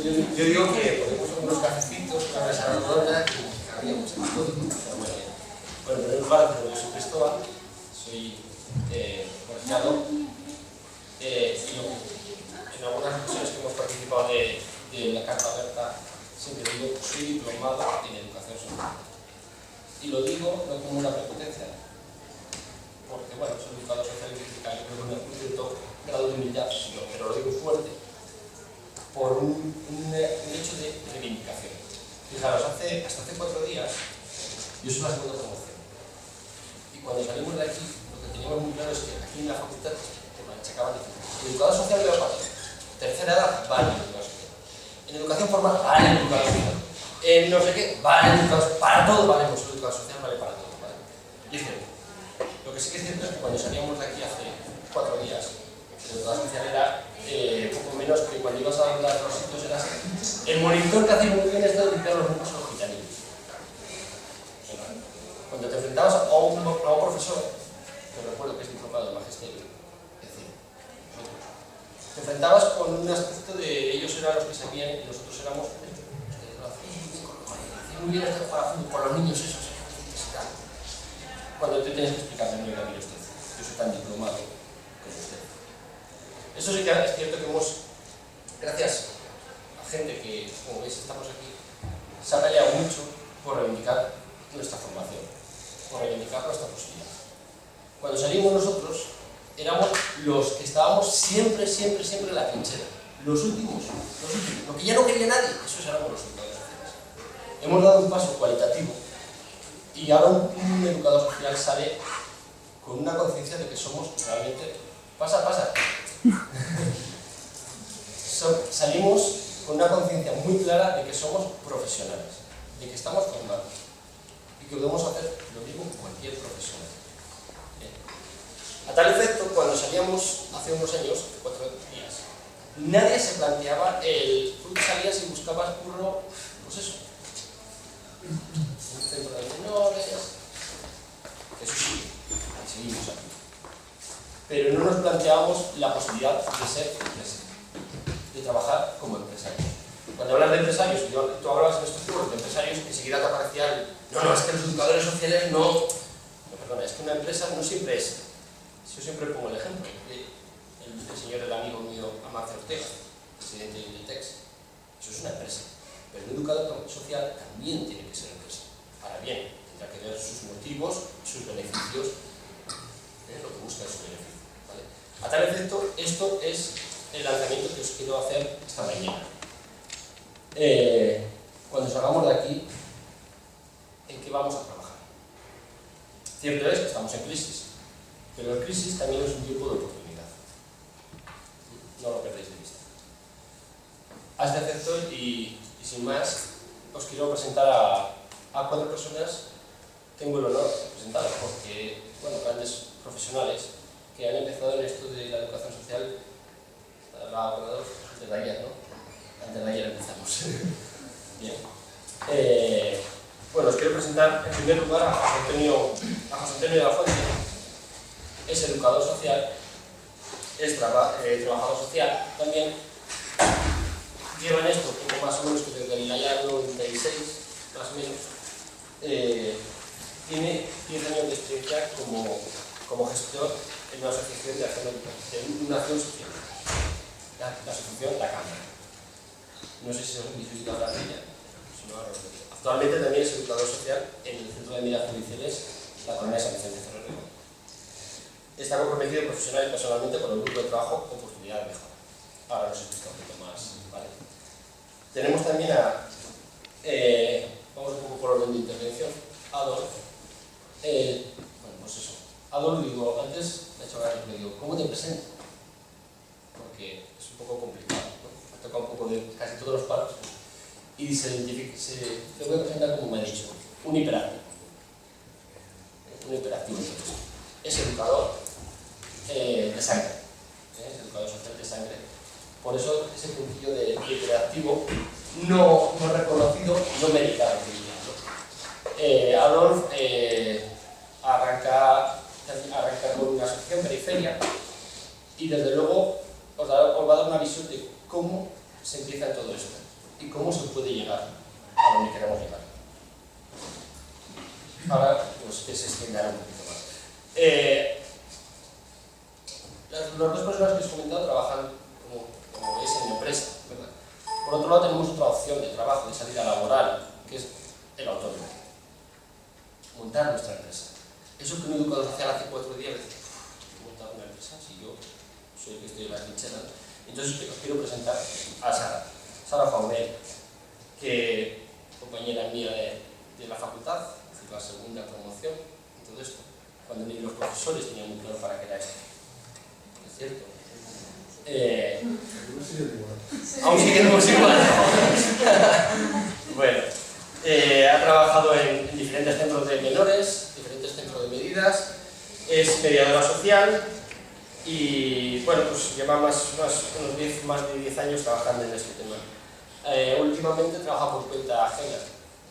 yo digo que ponemos unos cafecitos, una mesa redonda, y había mucho más todo. Bueno, en primer lugar, yo soy Cristóbal, soy colegiado, y en algunas ocasiones que hemos participado de la carta abierta, siempre digo que soy diplomado en educación social. Y lo digo no como una prepotencia, porque bueno, soy educador social y critical, con un cierto grado de humildad, pero lo digo fuerte, por un hecho de reivindicación. Fijaros, hasta hace 4 días, yo soy la segunda promoción. Y cuando salimos de aquí, lo que teníamos muy claro es que aquí en la facultad te machacaban diciendo: educador social de la patria, tercera edad, vale en educador social. En educación formal, vale en educador social. En no sé qué, vale en educador social. Para todo vale, pues el educador social vale para todo, ¿vale? Y es cierto. Lo que sí que es cierto es que cuando salíamos de aquí hace 4 días, el educador social era poco menos que cuando ibas a hablar los sitios eras el monitor que hacía muy bien esto de limpiar los grupos a los gitanitos. Cuando te enfrentabas a un profesor, que recuerdo que es diplomado en magisterio, es decir, te enfrentabas con un aspecto de ellos eran los que sabían y nosotros éramos muy bien esto para con los niños esos. Cuando tú tienes que explicarme, no, mire usted, yo soy tan diplomado como usted. Eso sí que es cierto que hemos, gracias a gente que, como veis, estamos aquí, se ha peleado mucho por reivindicar nuestra formación, por reivindicar nuestra posibilidad. Cuando salimos nosotros, éramos los que estábamos siempre en la trinchera. Los últimos. Lo que ya no quería nadie, esos éramos los educadores sociales. Hemos dado un paso cualitativo y ahora un educador social sale con una conciencia de que somos realmente... Pasa. Salimos con una conciencia muy clara de que somos profesionales, de que estamos formados y que podemos hacer lo mismo que cualquier profesional. A tal efecto, cuando salíamos hace unos años, 4 días, nadie se planteaba tú salías y buscabas curro, pues eso, un centro de menores, eso sí, y seguimos aquí. Pero no nos planteábamos la posibilidad de ser empresa, de trabajar como empresarios. Cuando hablas de empresarios, tú hablabas en estos cursos de empresarios, enseguida te aparecía no, es que los educadores sociales no, perdona, es que una empresa no siempre es. Yo siempre pongo el ejemplo, el señor, el amigo mío, Amancio Ortega, presidente de Inditex, eso es una empresa, pero un educador social también tiene que ser empresa. Ahora bien, tendrá que ver sus motivos, sus beneficios, lo que busca es su beneficio, ¿vale? A tal efecto, esto es el lanzamiento que os quiero hacer esta mañana. Cuando salgamos de aquí, ¿en qué vamos a trabajar? Cierto es que estamos en crisis, pero la crisis también es un tiempo de oportunidad. No lo perdéis de vista. A este efecto, y sin más, os quiero presentar a 4 personas. Tengo el honor de presentarlos porque, bueno, grandes profesionales que han empezado en esto de la educación social antes de ayer, ¿no? Antes de ayer empezamos. Bien. Bueno, os quiero presentar en primer lugar a José Antonio de la Fuente. Es educador social, es trabajador social también. Lleva en esto poco más o menos que desde el año 96, más o menos. Tiene 10 años de experiencia como gestor en una asociación de una acción social. La asociación La Cámara. No sé si os habéis oído hablar de ella. Actualmente también es educador social en el Centro de Medidas Judiciales La Colonia San Vicente Ferrer. Está comprometido profesional y personalmente con el grupo de trabajo Oportunidad de Mejora. Ahora nos explica un poquito más, ¿vale? Tenemos también vamos un poco por orden de intervención, Adolf. Bueno, pues eso. Adolf, digo, antes me he hecho ganas, le digo, ¿cómo te presento? Porque es un poco complicado, ¿no? Me toca un poco de casi todos los palos. Y te voy a presentar como me ha dicho, un hiperactivo. Un hiperactivo, entonces. Es educador de sangre. Es educador social de sangre. Por eso ese puntillo de hiperactivo no reconocido, no medicado. Adolf arranca con una asociación Periferia y desde luego os va a dar una visión de cómo se empieza en todo esto. y cómo se puede llegar a donde queremos llegar. Ahora, pues que se extenderá un poquito más. Las dos personas que os he comentado trabajan como veis en la empresa, ¿verdad? Por otro lado, tenemos otra opción de trabajo, de salida laboral, que es el autónomo. Montar nuestra empresa. Eso que un educador social hace 4 días, decía, montar una empresa, si yo soy el que estoy en las lincheras. Entonces os quiero presentar a Sara Faunel, que compañera mía de la facultad, es la segunda promoción y todo esto. Cuando ni los profesores tenían muy claro para qué era esto. ¿Es cierto? Aún seguimos igual. Bueno, ha trabajado en diferentes centros de menores, diferentes centros de medidas, es mediadora social y bueno, pues lleva más de 10 años trabajando en este tema. Últimamente trabaja por cuenta ajena,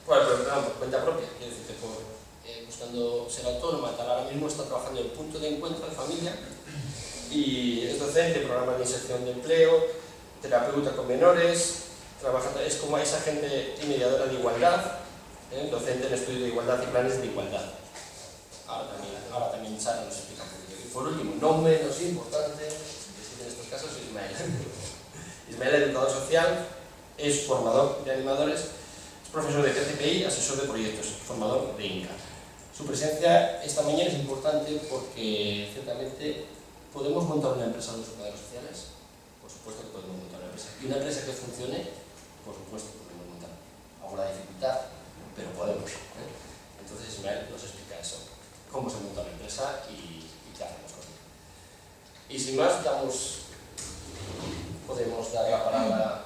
bueno, perdón, por cuenta propia, quiero decir, buscando ser autónoma, tal. Ahora mismo está trabajando en punto de encuentro de familia y es docente, programas de inserción de empleo, terapeuta con menores, es como esa gente y mediadora de igualdad, docente en estudio de igualdad y planes de igualdad. Ahora también Sara nos explica un poquito. Y por último, no menos importante, en estos casos, Ismael. Ismael, educador social, es formador de animadores, es profesor de PCPI, asesor de proyectos, formador de INCA. Su presencia esta mañana es importante porque ciertamente podemos montar una empresa de los educadores sociales, por supuesto que podemos montar una empresa. Y una empresa que funcione, por supuesto que podemos montar. Alguna dificultad, pero podemos. Entonces Ismael nos explica eso, cómo se monta una empresa y qué hacemos con ella. Y sin más, podemos dar la palabra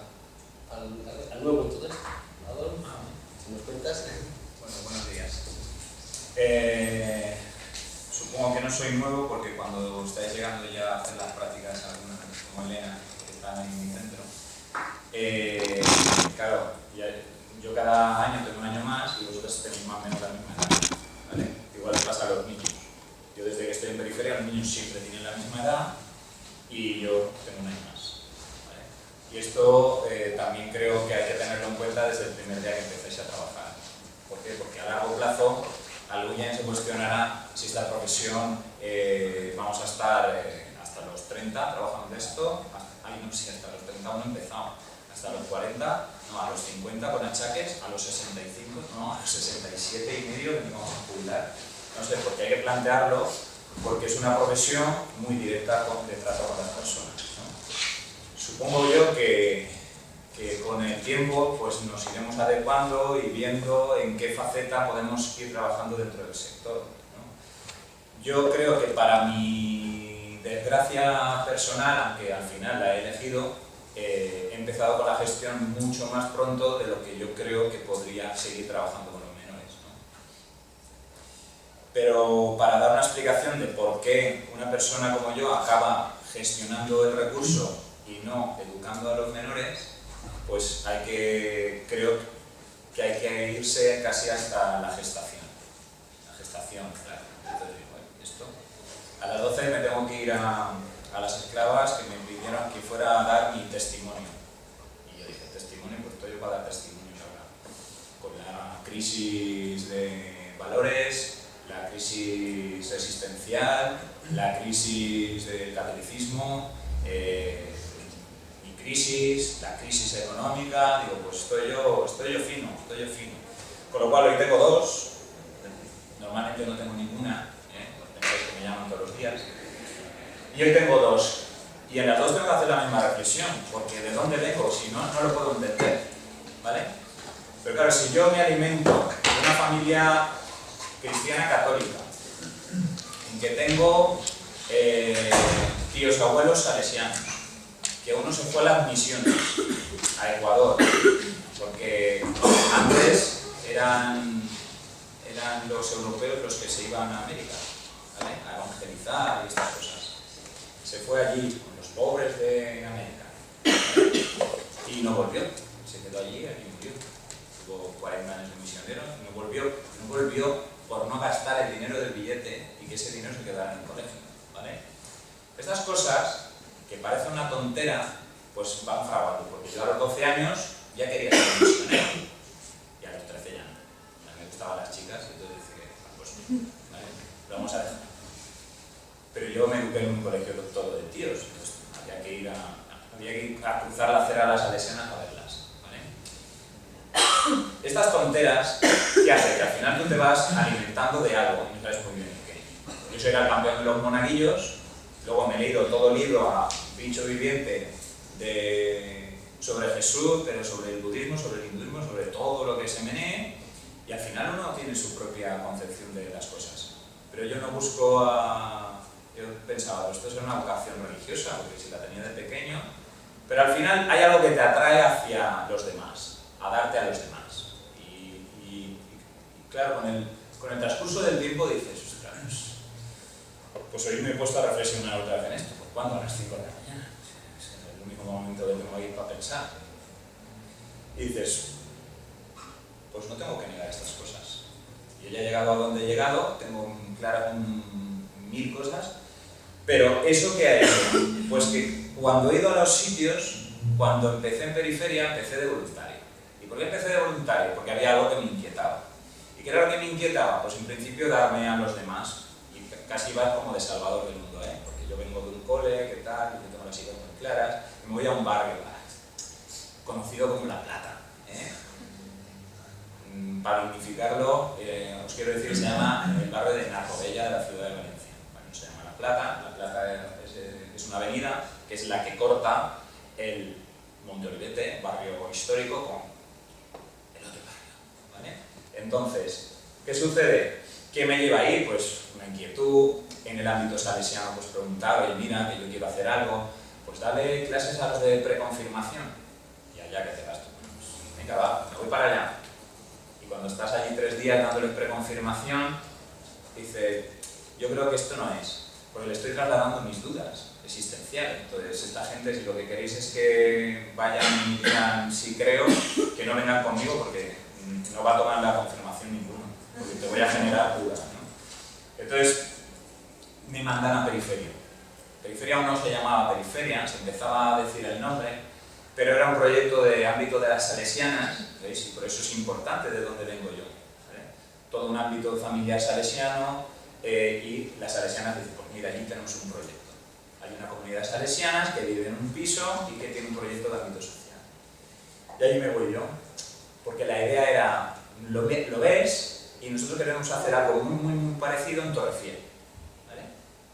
al nuevo en todo esto. Adolfo, si nos cuentas. Bueno, buenos días. Supongo que no soy nuevo porque cuando estáis llegando ya a hacer las prácticas, algunas como Elena, que están en mi centro, claro, yo cada año tengo un año más y vosotros tenéis más o menos la misma edad, ¿vale? Igual les pasa a los niños. Yo desde que estoy en periferia, los niños siempre tienen la misma edad y yo tengo un año más, ¿vale? Y esto también creo que hay que tenerlo en cuenta desde el primer día que empecéis a trabajar. ¿Por qué? Porque a largo plazo algún día se cuestionará si esta profesión vamos a estar hasta los 30 trabajando de esto, no sé, hasta los 30 aún no he empezado, hasta los 40, no, a los 50 con achaques, a los 65, no, a los 67 y medio que nos vamos a jubilar. No sé, porque hay que plantearlo, porque es una profesión muy directa de trato con las personas, ¿no? Supongo yo que con el tiempo pues nos iremos adecuando y viendo en qué faceta podemos ir trabajando dentro del sector, ¿no? Yo creo que para mi desgracia personal, aunque al final la he elegido, he empezado con la gestión mucho más pronto de lo que yo creo que podría seguir trabajando con los menores, ¿no? Pero para dar una explicación de por qué una persona como yo acaba gestionando el recurso y no educando a los menores, pues creo que hay que irse casi hasta la gestación. La gestación, claro. Entonces, bueno, esto. A las 12 me tengo que ir a las esclavas que me pidieron que fuera a dar mi testimonio. Y yo dije, ¿testimonio? Pues estoy yo para dar testimonio ahora. Con la crisis de valores, la crisis existencial, la crisis del catolicismo, la crisis económica, digo, pues estoy yo fino. Con lo cual hoy tengo dos, normalmente no tengo ninguna, pensáis que me llaman todos los días, y hoy tengo dos. Y en las dos tengo que hacer la misma reflexión, porque ¿de dónde vengo? Si no, no lo puedo entender, ¿vale? Pero claro, si yo me alimento de una familia cristiana católica, en que tengo tíos abuelos salesianos, que uno se fue a las misiones, a Ecuador, porque antes eran los europeos los que se iban a América, ¿vale? A evangelizar y estas cosas. Se fue allí con los pobres de América, ¿vale? Y no volvió, se quedó allí murió. Tuvo 40 años de misionero y no volvió por no gastar el dinero del billete y que ese dinero se quedara en el colegio, ¿vale? Estas cosas que parece una tontera, pues van fraguando, porque yo a los 12 años ya quería ser misionero. Y a los 13 ya no. A mí me gustaban las chicas y entonces dije, pues vale, lo vamos a dejar. Pero yo me eduqué en un colegio todo de tíos, entonces había que ir a cruzar la acera a las salesianas a verlas. ¿Vale? Estas tonteras, ¿qué hace? Que al final tú te vas alimentando de algo, y no sabes muy bien qué. Yo soy el campeón de los monaguillos, luego me he leído todo el libro a bicho viviente sobre Jesús, pero sobre el budismo, sobre el hinduismo, sobre todo lo que se menee, y al final uno tiene su propia concepción de las cosas. Pero yo no busco yo pensaba, esto es una vocación religiosa, porque si la tenía de pequeño, pero al final hay algo que te atrae hacia los demás, a darte a los demás. Y claro, con el transcurso del tiempo dices, ostras, pues hoy me he puesto a reflexionar otra vez en esto. ¿Por cuándo? A las 5 de la mañana. Es el único momento que tengo ahí para pensar. Y dices, pues no tengo que negar estas cosas. Yo ya he llegado a donde he llegado, tengo claras 1000 cosas, pero ¿eso qué ha hecho? Pues que cuando he ido a los sitios, cuando empecé en periferia, empecé de voluntario. ¿Y por qué empecé de voluntario? Porque había algo que me inquietaba. ¿Y qué era lo que me inquietaba? Pues en principio darme a los demás. Y casi iba como de salvador del mundo, porque yo vengo de un cole, ¿qué tal? Yo tengo las ideas muy claras, y me voy a un barrio conocido como La Plata. Para unificarlo, os quiero decir que se llama el barrio de Narrobella de la ciudad de Valencia. Bueno, se llama La Plata. La Plata es una avenida que es la que corta el Monte Olivete, barrio histórico, con el otro barrio, ¿vale? Entonces, ¿qué sucede? ¿Qué me lleva ahí? Pues una inquietud. En el ámbito salesiano, pues preguntar, oye, mira, que yo quiero hacer algo, pues dale clases a los de preconfirmación. Y allá que te vas tú. Pues, venga, va, me voy para allá. Y cuando estás allí 3 días dándoles preconfirmación, dice, yo creo que esto no es, porque le estoy trasladando mis dudas existenciales. Entonces, esta gente, si lo que queréis es que vayan y digan sí creo, que no vengan conmigo porque no va a tomar la confirmación ninguno, porque te voy a generar dudas, ¿no? Entonces, me mandan a periferia. Periferia aún no se llamaba periferia, se empezaba a decir el nombre, pero era un proyecto de ámbito de las salesianas, ¿veis? Y por eso es importante de dónde vengo yo, ¿vale? Todo un ámbito familiar salesiano, y las salesianas dicen, pues mira, allí tenemos un proyecto. Hay una comunidad de salesianas que vive en un piso y que tiene un proyecto de ámbito social. Y ahí me voy yo, porque la idea era, lo ves, y nosotros queremos hacer algo muy parecido en Torrefiel, ¿vale?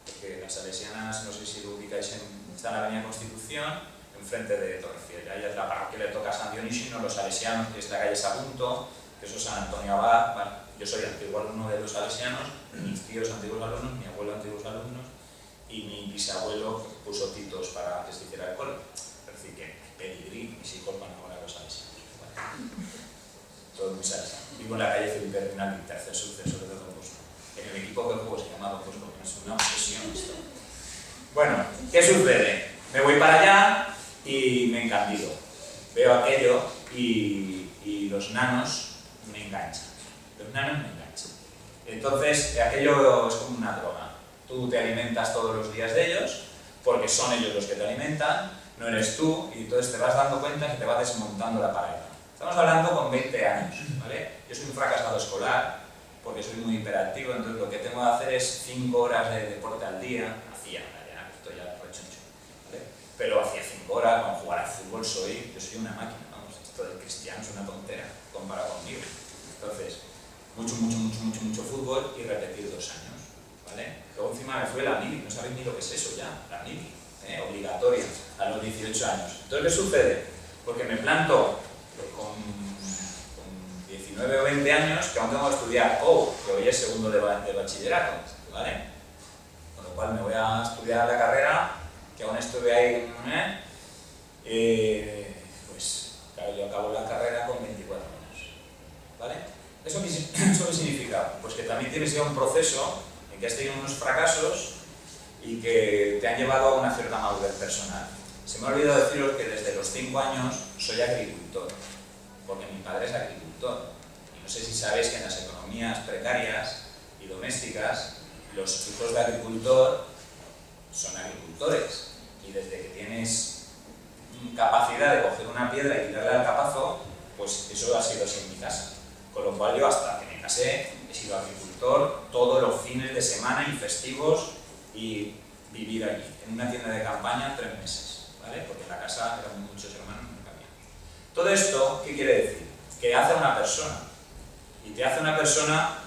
Porque las salesianas, no sé si lo ubicáis, está en la Avenida Constitución, enfrente de Torrefiel. Ahí es la parroquia que le toca a San Dionisio, los salesianos, que es la calle Sagunto, que eso es San Antonio Abad. Bueno, yo soy antiguo alumno de los salesianos, mis tíos antiguos alumnos, mi abuelo antiguos alumnos, y mi bisabuelo puso titos para que se hiciera el cole. Es decir, que pedigrí, mis hijos van ahora a los salesianos. Bueno, todo muy salesiano. Vivo en la calle Felipe Bernal, tercer sucesor de Don Bosco. En el equipo que juego se llama Don Bosco, que es una obsesión esto. Bueno, ¿qué sucede? Me voy para allá y me encandilo. Veo aquello y los nanos me enganchan. Los nanos me enganchan. Entonces, aquello es como una droga. Tú te alimentas todos los días de ellos, porque son ellos los que te alimentan, no eres tú, y entonces te vas dando cuenta que te va desmontando la pared. Estamos hablando con 20 años, ¿vale? Yo soy un fracasado escolar, porque soy muy hiperactivo, entonces lo que tengo que hacer es 5 horas de deporte al día. Hacía, ya estoy ya rechoncho, ¿vale? Pero hacía 5 horas, cuando jugar al fútbol yo soy una máquina, vamos, esto del cristiano es una tontera, comparado conmigo. Entonces, mucho fútbol y repetir 2 años, ¿vale? Luego encima me fui a la mili, no sabéis ni lo que es eso ya, la mili, obligatoria, a los 18 años. Entonces, ¿qué sucede? Porque me planto con 19 o 20 años que aún tengo que estudiar, que hoy es segundo de bachillerato, ¿vale? Con lo cual me voy a estudiar la carrera, que aún estuve ahí, pues claro, yo acabo la carrera con 24 años, ¿vale? ¿Eso qué significa? Pues que también tienes ya un proceso en que has tenido unos fracasos y que te han llevado a una cierta madurez personal. Se me ha olvidado deciros que desde los 5 años soy agricultor, porque mi padre es agricultor. Y no sé si sabéis que en las economías precarias y domésticas, los hijos de agricultor son agricultores. Y desde que tienes capacidad de coger una piedra y tirarla al capazo, pues eso ha sido así en mi casa. Con lo cual yo hasta que me casé he sido agricultor todos los fines de semana y festivos y vivir allí, en una tienda de campaña 3 meses, ¿vale? Porque en la casa eran muchos hermanos, no cabía. Todo esto, ¿qué quiere decir? Que hace una persona, y te hace una persona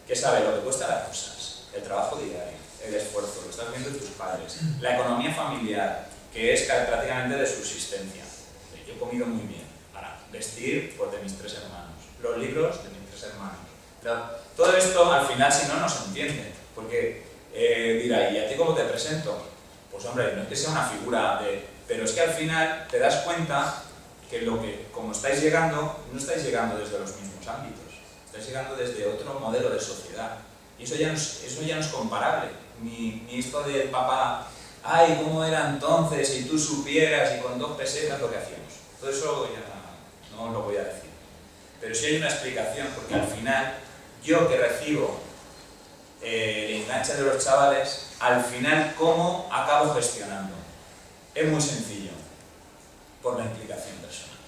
que sabe lo que cuesta las cosas, el trabajo diario, el esfuerzo, lo estás viendo de tus padres, la economía familiar, que es prácticamente de subsistencia. Yo he comido muy bien, para vestir pues, de mis 3 hermanos, los libros de mis 3 hermanos. Pero todo esto al final si no se entiende, porque dirá, ¿y a ti cómo te presento? Pues hombre, no es que sea una figura de... Pero es que al final te das cuenta que como estáis llegando, no estáis llegando desde los mismos ámbitos, estáis llegando desde otro modelo de sociedad. Y eso ya no es comparable. Ni esto del papá, ay, ¿cómo era entonces? Si tú supieras y con 2 pesetas lo que hacíamos. Todo eso ya no os lo voy a decir. Pero sí hay una explicación, porque al final, yo que recibo el enganche de los chavales, al final, ¿cómo acabo gestionando? Es muy sencillo, por la implicación personal.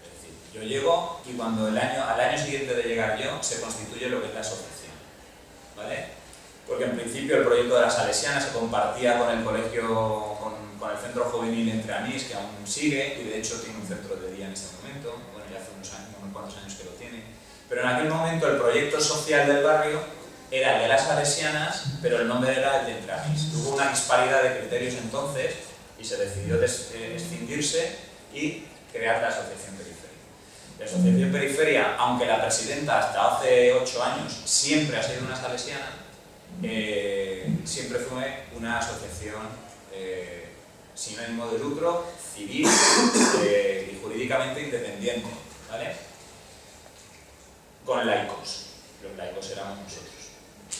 Es decir, yo llego y cuando al año siguiente de llegar yo, se constituye lo que es la asociación, ¿vale? Porque en principio el proyecto de la Salesiana se compartía con el colegio, con el centro juvenil Entre Anís, que aún sigue, y de hecho tiene un centro de día en este momento, bueno, ya hace unos cuantos años que lo tiene, pero en aquel momento el proyecto social del barrio era el de las Salesianas, pero el nombre era el de Entre Anís. Hubo una disparidad de criterios entonces y se decidió extinguirse y crear la Asociación Periferia. La Asociación Periferia, aunque la presidenta hasta hace 8 años siempre ha sido una salesiana, siempre fue una asociación sin ánimo de lucro, civil y jurídicamente independiente, ¿vale? Con laicos. Los laicos éramos nosotros.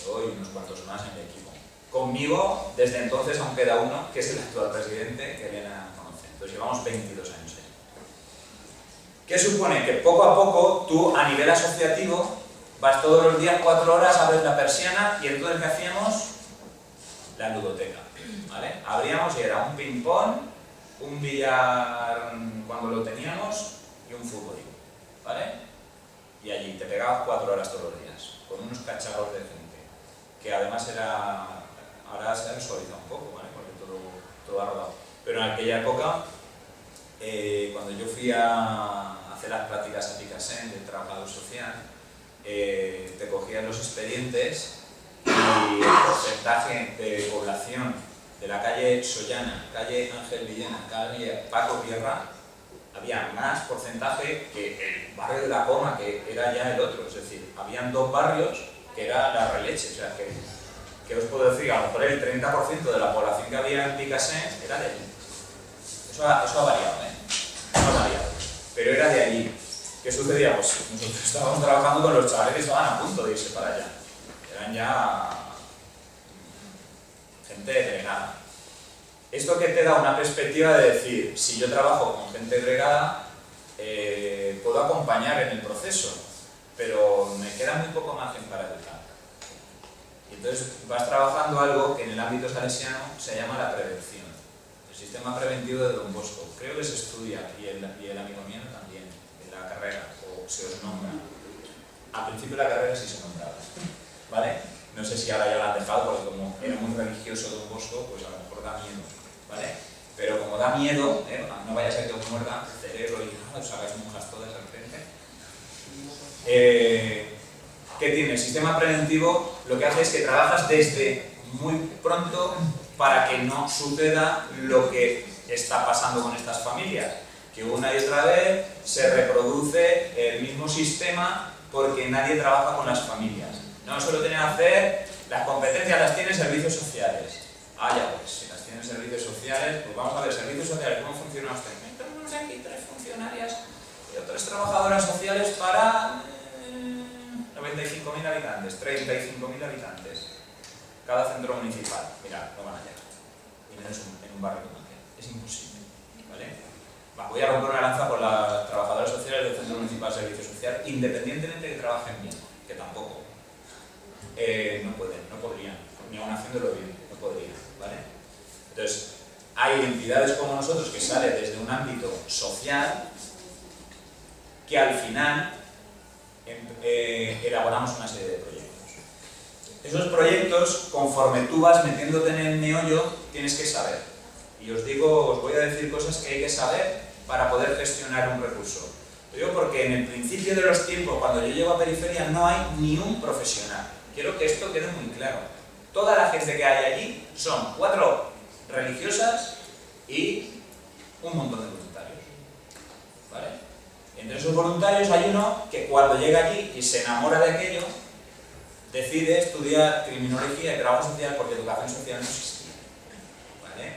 Yo y unos cuantos más en el equipo. Conmigo, desde entonces, aún queda uno, que es el actual presidente, que Elena conoce. Entonces llevamos 22 años ahí. ¿Qué supone? Que poco a poco, tú, a nivel asociativo, vas todos los días 4 horas, abres la persiana y entonces, ¿qué hacíamos? La ludoteca, ¿vale? Abríamos y era un ping-pong, un billar cuando lo teníamos y un fútbol, ¿vale? Y allí te pegabas 4 horas todos los días, con unos cacharros de gente, que además ahora se ha suavizado un poco, ¿vale? Porque todo ha rodado. Pero en aquella época, cuando yo fui a hacer las prácticas a Picasen del trabajador social, te cogían los expedientes y el porcentaje de población de la calle Sollana, calle Ángel Villena, calle Paco Pierra, había más porcentaje que el barrio de la Coma, que era ya el otro. Es decir, habían 2 barrios que era la releche. O sea, que os puedo decir, a lo mejor el 30% de la población que había en Picasen era de allí. Eso ha variado, Eso ha variado. Pero era de allí. ¿Qué sucedía? Pues nosotros estábamos trabajando con los chavales que estaban a punto de irse para allá. Eran ya gente delegada. Esto que te da una perspectiva de decir, si yo trabajo con gente agregada, puedo acompañar en el proceso, pero me queda muy poco margen para educar. Y entonces vas trabajando algo que en el ámbito salesiano se llama la prevención, el sistema preventivo de Don Bosco. Creo que se estudia, y el amigo mío también, en la carrera, o se os nombra. Al principio de la carrera sí se nombraba, ¿vale? No sé si ahora ya la han dejado, porque como era muy religioso Don Bosco, pues a lo mejor da miedo, ¿vale? Pero como da miedo, no vaya a ser que os muerda el cerebro y os hagáis monjas todas al frente. ¿Qué tiene? El sistema preventivo lo que hace es que trabajas desde muy pronto para que no suceda lo que está pasando con estas familias, que una y otra vez se reproduce el mismo sistema porque nadie trabaja con las familias. No solo tienen que hacer, las competencias las tienen servicios sociales. Ah, ya pues, si las tienen servicios sociales, pues vamos a ver, servicios sociales, ¿cómo funciona usted? Tenemos aquí 3 funcionarias y 3 trabajadoras sociales para 95.000 habitantes, 35.000 habitantes. Cada centro municipal. Mira, no van a llegar. Y menos en un barrio como aquel. Es imposible, ¿vale? Voy a romper una lanza por las trabajadoras sociales del Centro Municipal de Servicio Social, independientemente de que trabajen bien, que tampoco. No pueden, no podrían, ni aún haciéndolo bien, no podrían, ¿vale? Entonces, hay entidades como nosotros que salen desde un ámbito social que al final elaboramos una serie de proyectos. Esos proyectos, conforme tú vas metiéndote en el meollo, tienes que saber. Y os voy a decir cosas que hay que saber para poder gestionar un recurso. Lo digo porque en el principio de los tiempos, cuando yo llego a Periferia, no hay ni un profesional. Quiero que esto quede muy claro. Toda la gente que hay allí son 4 religiosas y un montón de voluntarios. ¿Vale? Entre esos voluntarios hay uno que cuando llega allí y se enamora de aquello, decide estudiar criminología y trabajo social porque educación social no existía. ¿Vale?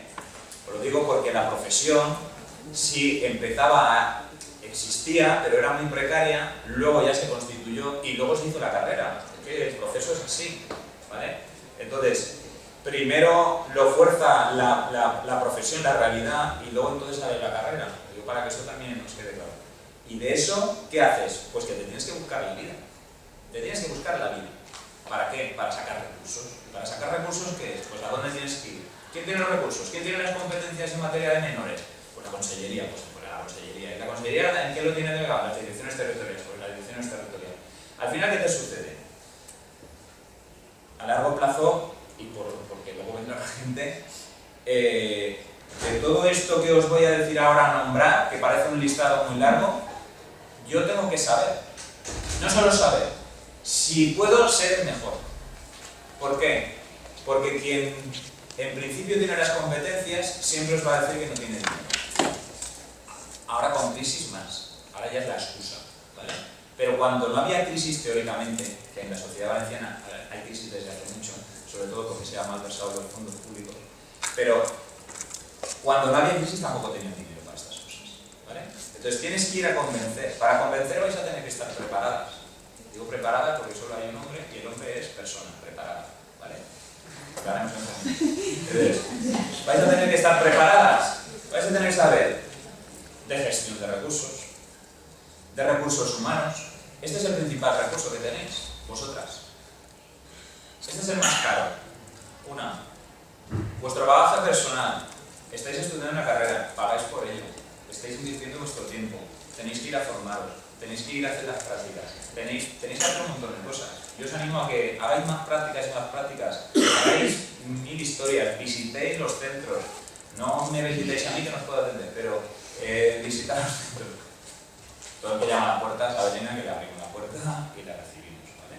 Os lo digo porque la profesión sí existía, pero era muy precaria, luego ya se constituyó y luego se hizo la carrera. Es que el proceso es así. ¿Vale? Entonces, primero lo fuerza la profesión, la realidad, y luego entonces sale la carrera. Digo, para que eso también nos quede claro. Y de eso, ¿qué haces? Pues que te tienes que buscar la vida. Te tienes que buscar la vida. ¿Para qué? Para sacar recursos. ¿Para sacar recursos qué es? Pues ¿a dónde tienes que ir? ¿Quién tiene los recursos? ¿Quién tiene las competencias en materia de menores? Pues la consellería, pues la consellería. ¿Y la consellería en qué lo tiene delegado? Las direcciones territoriales, pues las direcciones territoriales. Al final, ¿qué te sucede? A largo plazo, y porque luego vendrá la gente, de todo esto que os voy a decir ahora a nombrar, que parece un listado muy largo, yo tengo que saber. No solo saber, si puedo ser mejor. ¿Por qué? Porque quien en principio tiene las competencias siempre os va a decir que no tiene dinero. Ahora con crisis más, ahora ya es la excusa, ¿vale? Pero cuando no había crisis teóricamente, que en la sociedad valenciana hay crisis desde hace mucho, sobre todo porque se ha malversado los fondos públicos, pero cuando no había crisis tampoco tenían dinero para estas cosas, ¿vale? Entonces tienes que ir a convencer. Para convencer vais a tener que estar preparadas. Digo preparada porque solo hay un hombre y el hombre es persona preparada, ¿vale? Ahora nos entendemos. Entonces, vais a tener que estar preparadas, vais a tener que saber de gestión de recursos humanos. Este es el principal recurso que tenéis, vosotras. Este es el más caro. Vuestro bagaje personal. Estáis estudiando una carrera, pagáis por ello. Estáis invirtiendo vuestro tiempo. Tenéis que ir a formaros. Tenéis que ir a hacer las prácticas. Tenéis que hacer un montón de cosas. Yo os animo a que hagáis más prácticas y más prácticas. Hagáis 1000 historias. Visitéis los centros. No me visitéis a mí que no os puedo atender, pero visitad los centros. Todo el que llama a la puerta sabe que le abrimos la puerta y la recibimos, ¿vale?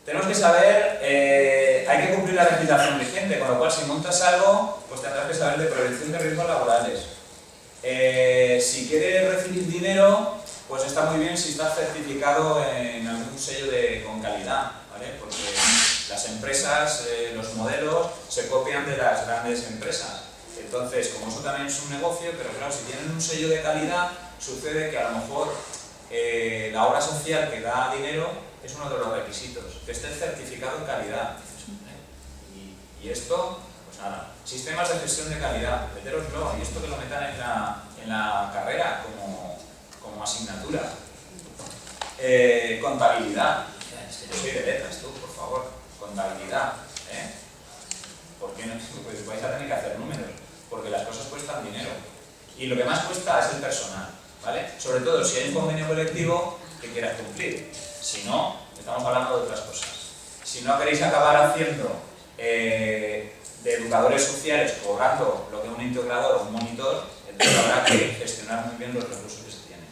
Tenemos que saber, hay que cumplir la legislación vigente, con lo cual si montas algo, pues tendrás que saber de prevención de riesgos laborales. Si quieres recibir dinero, pues está muy bien si estás certificado en algún sello con calidad, ¿vale? Porque las empresas, los modelos, se copian de las grandes empresas. Entonces, como eso también es un negocio, pero claro, si tienen un sello de calidad, sucede que a lo mejor la obra social que da dinero es uno de los requisitos, que esté certificado en calidad. Y esto, pues nada, sistemas de gestión de calidad, metéroslo, y esto que lo metan en la carrera como asignatura. Contabilidad, es que yo soy de letras, tú, por favor, contabilidad, ¿por qué no? Pues vais a tener que hacer números, porque las cosas cuestan dinero. Y lo que más cuesta es el personal, ¿vale? Sobre todo si hay un convenio colectivo que quieras cumplir. Si no, estamos hablando de otras cosas. Si no queréis acabar haciendo de educadores sociales cobrando lo que un integrador o un monitor, entonces habrá que gestionar muy bien los recursos que se tienen.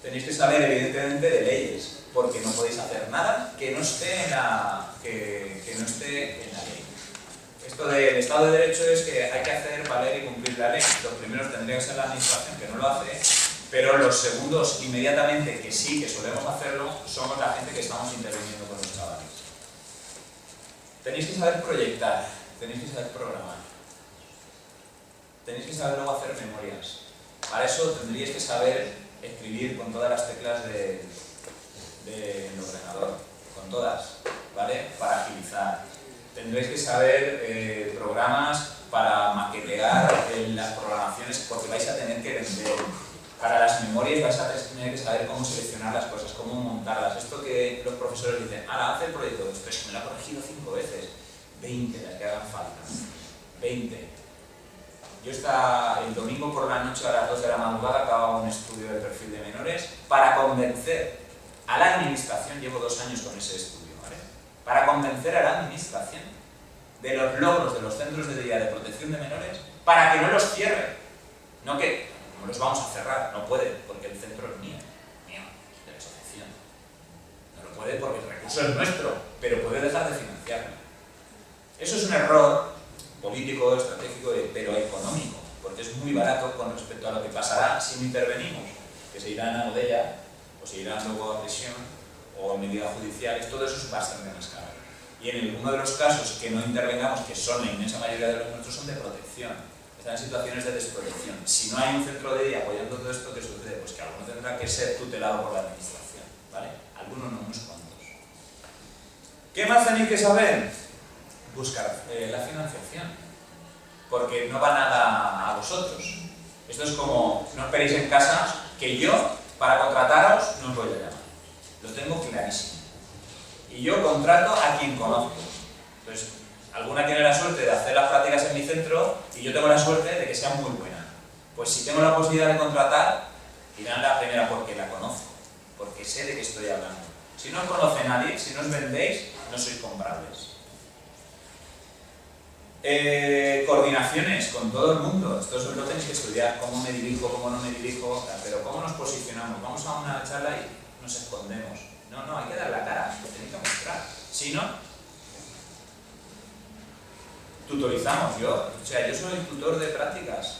Tenéis que saber evidentemente de leyes, porque no podéis hacer nada que no esté en la ley. Esto del Estado de Derecho es que hay que hacer valer y cumplir la ley. Los primeros tendría que ser la administración, que no lo hace, pero los segundos, inmediatamente, que sí, que solemos hacerlo, somos la gente que estamos interviniendo con los chavales. Tenéis que saber proyectar, tenéis que saber programar, tenéis que saber luego hacer memorias. Para eso tendríais que saber escribir con todas las teclas del ordenador, con todas, ¿vale? Para agilizar. Tendréis que saber programas para maquetear las programaciones, porque vais a tener que vender. Para las memorias vais a tener que saber cómo seleccionar las cosas, cómo montarlas. Esto que los profesores dicen, haz el proyecto, pues me lo ha corregido 5 veces. 20 las que hagan falta. 20. Yo el domingo por la noche a las 2 de la madrugada acababa un estudio de perfil de menores para convencer a la administración, llevo 2 años con ese estudio, ¿vale? Para convencer a la administración de los logros de los centros de día de protección de menores para que no los cierre. No que no los vamos a cerrar, no puede, porque el centro es mío, de la asociación. No lo puede porque el recurso es nuestro, pero puede dejar de financiarlo. Eso es un error político, estratégico, pero económico, porque es muy barato con respecto a lo que pasará si no intervenimos, que se irán a Godella, o se irán luego a prisión, o a medidas judiciales, todo eso es bastante más caro. Y en alguno de los casos que no intervengamos, que son la inmensa mayoría de los nuestros, son de protección. Están en situaciones de desprotección. Si no hay un centro de día apoyando todo esto, ¿qué sucede? Pues que alguno tendrá que ser tutelado por la administración, ¿vale? Algunos no, unos cuantos. ¿Qué más tenéis que saber? Buscar la financiación, porque no va nada a vosotros. Esto es como, no esperéis en casa que yo, para contrataros, no os voy a llamar. Lo tengo clarísimo. Y yo contrato a quien conozco. Entonces, alguna tiene la suerte de hacer las prácticas en mi centro y yo tengo la suerte de que sea muy buena. Pues si tengo la posibilidad de contratar, irán la primera porque la conozco, porque sé de qué estoy hablando. Si no os conoce nadie, si no os vendéis, no sois comprables. Coordinaciones con todo el mundo. Esto lo tenéis que estudiar, cómo me dirijo, cómo no me dirijo, pero cómo nos posicionamos. Vamos a una charla y nos escondemos. No, hay que dar la cara, lo tenéis que mostrar. Si no, tutorizamos. Yo soy tutor de prácticas.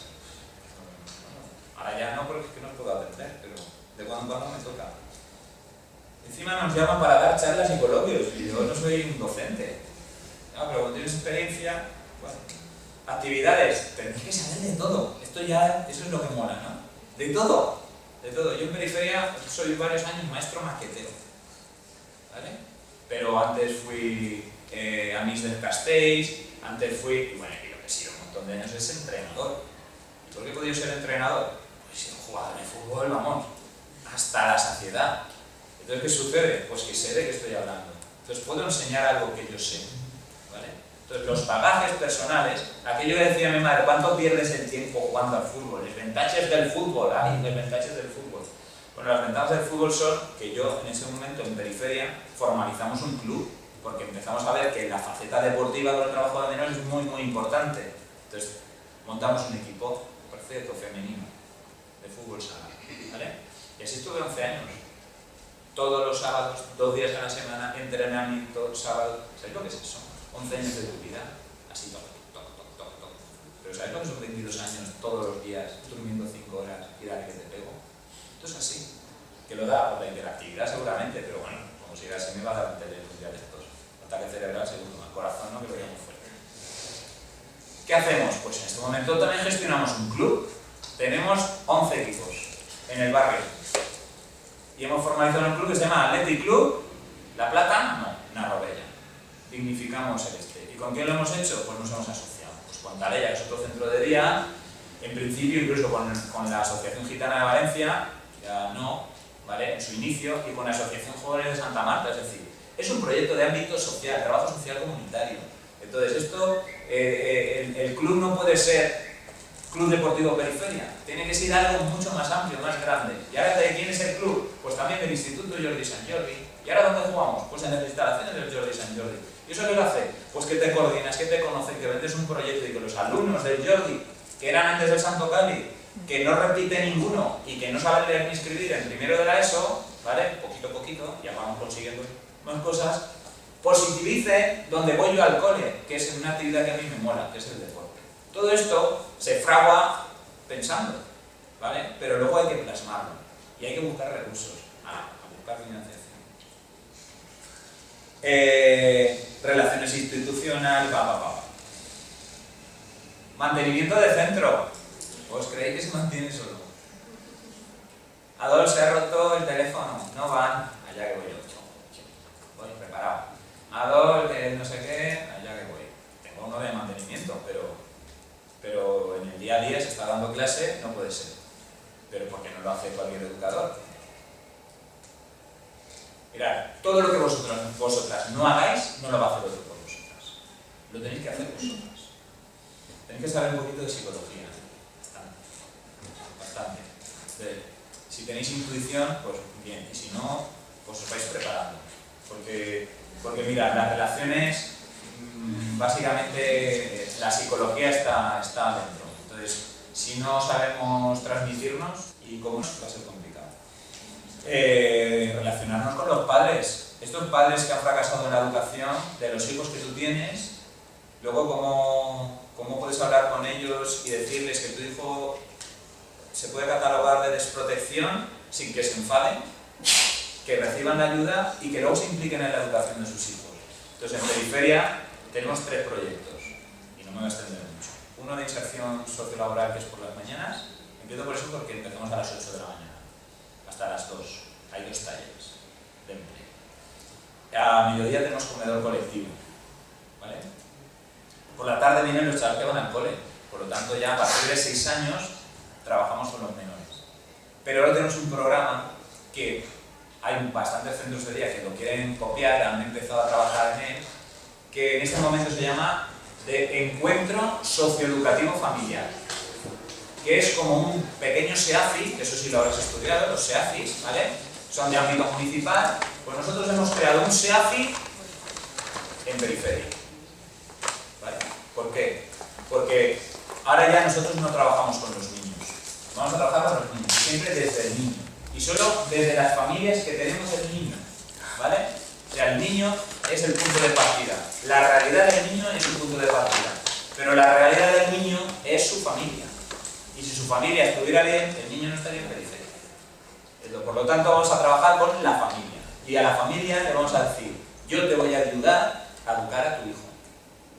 Ahora ya no, porque es que no puedo aprender, pero de cuando en cuando me toca. Encima nos llaman para dar charlas y coloquios, y yo no soy un docente. No, pero cuando tienes experiencia, bueno. Actividades, tenéis que saber de todo. Eso es lo que mola, ¿no? De todo, de todo. Yo en periferia soy varios años maestro maquetero, ¿vale? Pero antes fui a Miss del Castells, antes fui, y bueno, y lo que sí, un montón de años es entrenador. ¿Y por qué he podido ser entrenador? Pues si un jugador de fútbol, vamos, hasta la saciedad. Entonces, ¿qué sucede? Pues que sé de qué estoy hablando. Entonces, puedo enseñar algo que yo sé, ¿vale? Entonces, los bagajes personales, aquello que decía mi madre, ¿cuánto pierdes el tiempo jugando al fútbol? Las ventajas del fútbol, las ventajas del fútbol. Bueno, las ventajas del fútbol son que yo, en ese momento, en periferia, formalizamos un club, porque empezamos a ver que la faceta deportiva con el trabajo de menores es muy, muy importante. Entonces, montamos un equipo, perfecto, femenino, de fútbol sala, ¿vale? Y así estuve 11 años. Todos los sábados, 2 días a la semana, entrenamiento, sábado. ¿Sabéis lo que es eso? 11 años de tu vida, así toc. Pero ¿sabéis lo que son 22 años todos los días, durmiendo 5 horas y dale que te pego? Esto es así. Que lo da por la hiperactividad seguramente, pero bueno, como si era así me va a dar un día de estos. Ataque cerebral seguro, el corazón no, que lo veamos fuerte. ¿Qué hacemos? Pues en este momento también gestionamos un club. Tenemos 11 equipos en el barrio. Y hemos formalizado un club que se llama Athletic Club La Plata, no, Narrobella. Dignificamos el este. ¿Y con quién lo hemos hecho? Pues nos hemos asociado. Pues con Taleya, que es otro centro de día, en principio incluso con la Asociación Gitana de Valencia, ya no, ¿vale? En su inicio, y con la Asociación Jóvenes de Santa Marta, es decir, es un proyecto de ámbito social, trabajo social comunitario. Entonces esto, el club no puede ser Club Deportivo Periferia, tiene que ser algo mucho más amplio, más grande. ¿Y ahora de quién es el club? Pues también del Instituto Jordi Sant Jordi. ¿Y ahora dónde jugamos? Pues en las instalaciones del Jordi Sant Jordi. ¿Y eso qué lo hace? Pues que te coordinas, que te conocen, que vendes un proyecto y que los alumnos del Jordi, que eran antes del Santo Cali, que no repite ninguno y que no saben leer ni escribir en primero de la ESO, ¿vale? Poquito a poquito, ya vamos consiguiendo más cosas, positivice donde voy yo al cole, que es una actividad que a mí me mola, que es el deporte. Todo esto se fragua pensando, ¿vale? Pero luego hay que plasmarlo y hay que buscar recursos, a buscar financiación. Relaciones institucionales, Mantenimiento de centro. ¿Os creéis que se mantiene solo? Adol, se ha roto el teléfono, no van, allá que voy yo. Voy preparado. Adol, no sé qué, allá que voy. Tengo uno de mantenimiento, pero en el día a día, si está dando clase, no puede ser. Pero porque no lo hace cualquier educador. Mirad, todo lo que vosotras no hagáis, no lo va a hacer otro por vosotras. Lo tenéis que hacer vosotras. tenéis que saber un poquito de psicología, bastante. Si tenéis intuición, pues bien, y si no, pues os vais preparando. Porque mira, las relaciones, básicamente la psicología está dentro. Entonces, si no sabemos transmitirnos, y cómo va a ser complicado. Relacionarnos con los padres. Estos padres que han fracasado en la educación de los hijos que tú tienes, luego cómo puedes hablar con ellos y decirles que tu hijo se puede catalogar de desprotección sin que se enfaden, que reciban la ayuda y que luego se impliquen en la educación de sus hijos. Entonces, en Periferia tenemos 3 proyectos, y no me voy a extender mucho. Uno de inserción sociolaboral, que es por las mañanas. Empiezo por eso porque empezamos a las 8 de la mañana, hasta las 2. Hay 2 talleres de empleo. A mediodía tenemos comedor colectivo, ¿vale? Por la tarde vienen los chavales que van al cole, por lo tanto ya a partir de 6 años trabajamos con los menores. Pero ahora tenemos un programa que hay bastantes centros de día que lo quieren copiar, han empezado a trabajar en él, que en este momento se llama de Encuentro Socioeducativo Familiar, que es como un pequeño SEAFI, que eso sí lo habrás estudiado, los SEAFIs, ¿vale? Son de ámbito municipal. Pues nosotros hemos creado un SEAFI en Periferia, ¿vale? ¿Por qué? Porque ahora ya nosotros no trabajamos con los niños, vamos a trabajar con los niños, siempre desde el niño, y solo desde las familias que tenemos el niño, ¿vale? O sea, el niño es el punto de partida, la realidad del niño es el punto de partida, pero la realidad del niño es su familia, y si su familia estuviera bien, el niño no estaría en Periferia. Por lo tanto, vamos a trabajar con la familia, y a la familia le vamos a decir: yo te voy a ayudar a educar a tu hijo,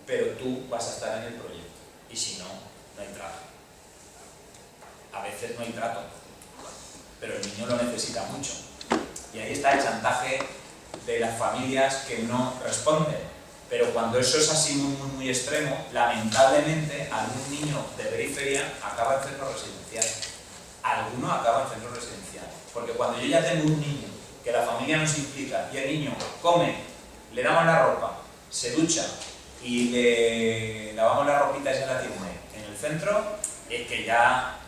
pero tú vas a estar en el proyecto, y si no, no hay trato. A veces no hay trato, pero el niño lo necesita mucho, y ahí está el chantaje de las familias que no responden. Pero cuando eso es así muy extremo, lamentablemente algún niño de periferia acaba en centro residencial. Alguno acaba en centro residencial. Porque cuando yo ya tengo un niño que la familia no se implica y el niño come, le damos la ropa, se ducha y le lavamos la ropita y se la tiene en el centro, es que ya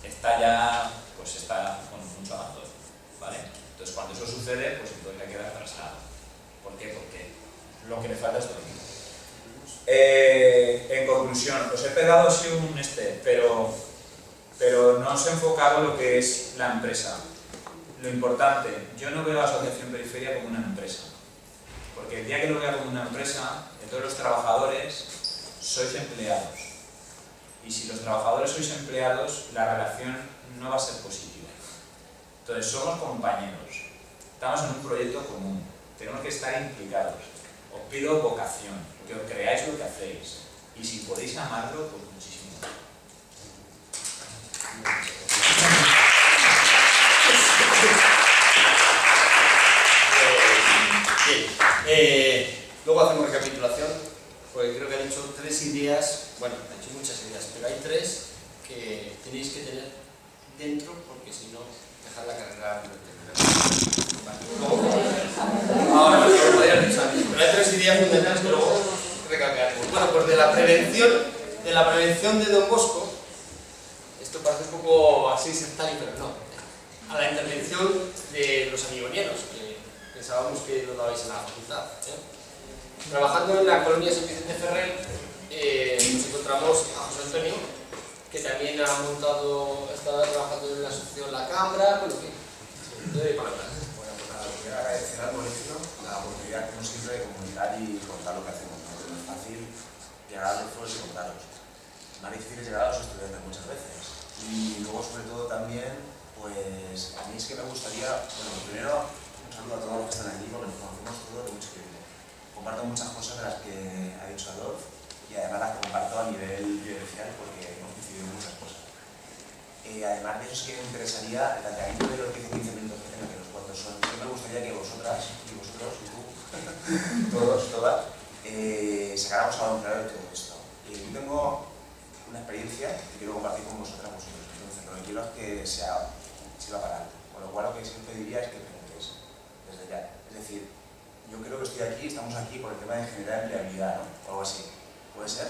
está con mucho abandono, ¿vale? Entonces cuando eso sucede, pues entonces le queda atrasado. ¿Por qué? Porque lo que le falta es dormir. En conclusión, os he pegado así un pero no os he enfocado lo que es la empresa. Lo importante, yo no veo a Asociación Periferia como una empresa, porque el día que lo vea como una empresa, entonces los trabajadores sois empleados, y si los trabajadores sois empleados, la relación no va a ser positiva. Entonces somos compañeros, estamos en un proyecto común, tenemos que estar implicados. Os pido vocación, que os creáis lo que hacéis, y si podéis amarlo, pues muchísimo. Bien, luego hacemos recapitulación, porque creo que han hecho 3 ideas, bueno, han hecho muchas ideas, pero hay 3 que tenéis que tener dentro, porque si no, dejar la carrera no terminar. Ahora, lo podría pensar, pero hay 3 ideas fundamentales que luego recalcaremos. Bueno, pues de la prevención de Don Bosco, esto parece un poco así sectario, pero no, a la intervención de los amigonieros, que pensábamos que lo dabais en la facultad. Trabajando en la colonia San Vicente Ferrer, nos encontramos a José Antonio, que también estaba trabajando en la asociación La Cambra, bueno, en fin, de palabras. Bueno, pues nada, quiero agradecer al colegio la oportunidad, como siempre, de comunicar y contar lo que hacemos. No es fácil llegar a los foros y contaros. Más difícil es llegar a los estudiantes muchas veces. Y luego, sobre todo, también, pues a mí es que me gustaría, bueno, primero, un saludo a todos los que están aquí, porque nos conocemos todos de mucho tiempo. Comparto muchas cosas de las que ha dicho Adolf, y además las que comparto a nivel vivencial, porque hemos decidido muchas cosas. Además de eso, sí que me interesaría el planteamiento de los 10-15 minutos que tengo, que los cuantos son. Yo me gustaría que vosotras, y vosotros, y tú, todos, todas, sacáramos algo claro de todo esto. Yo tengo una experiencia que quiero compartir con vosotros. Entonces, lo que quiero es que sirva para algo. Con lo cual, lo que siempre diría es que preguntéis, desde ya. Es decir, yo creo que estamos aquí por el tema de generar empleabilidad, ¿no? O algo así. ¿Puede ser?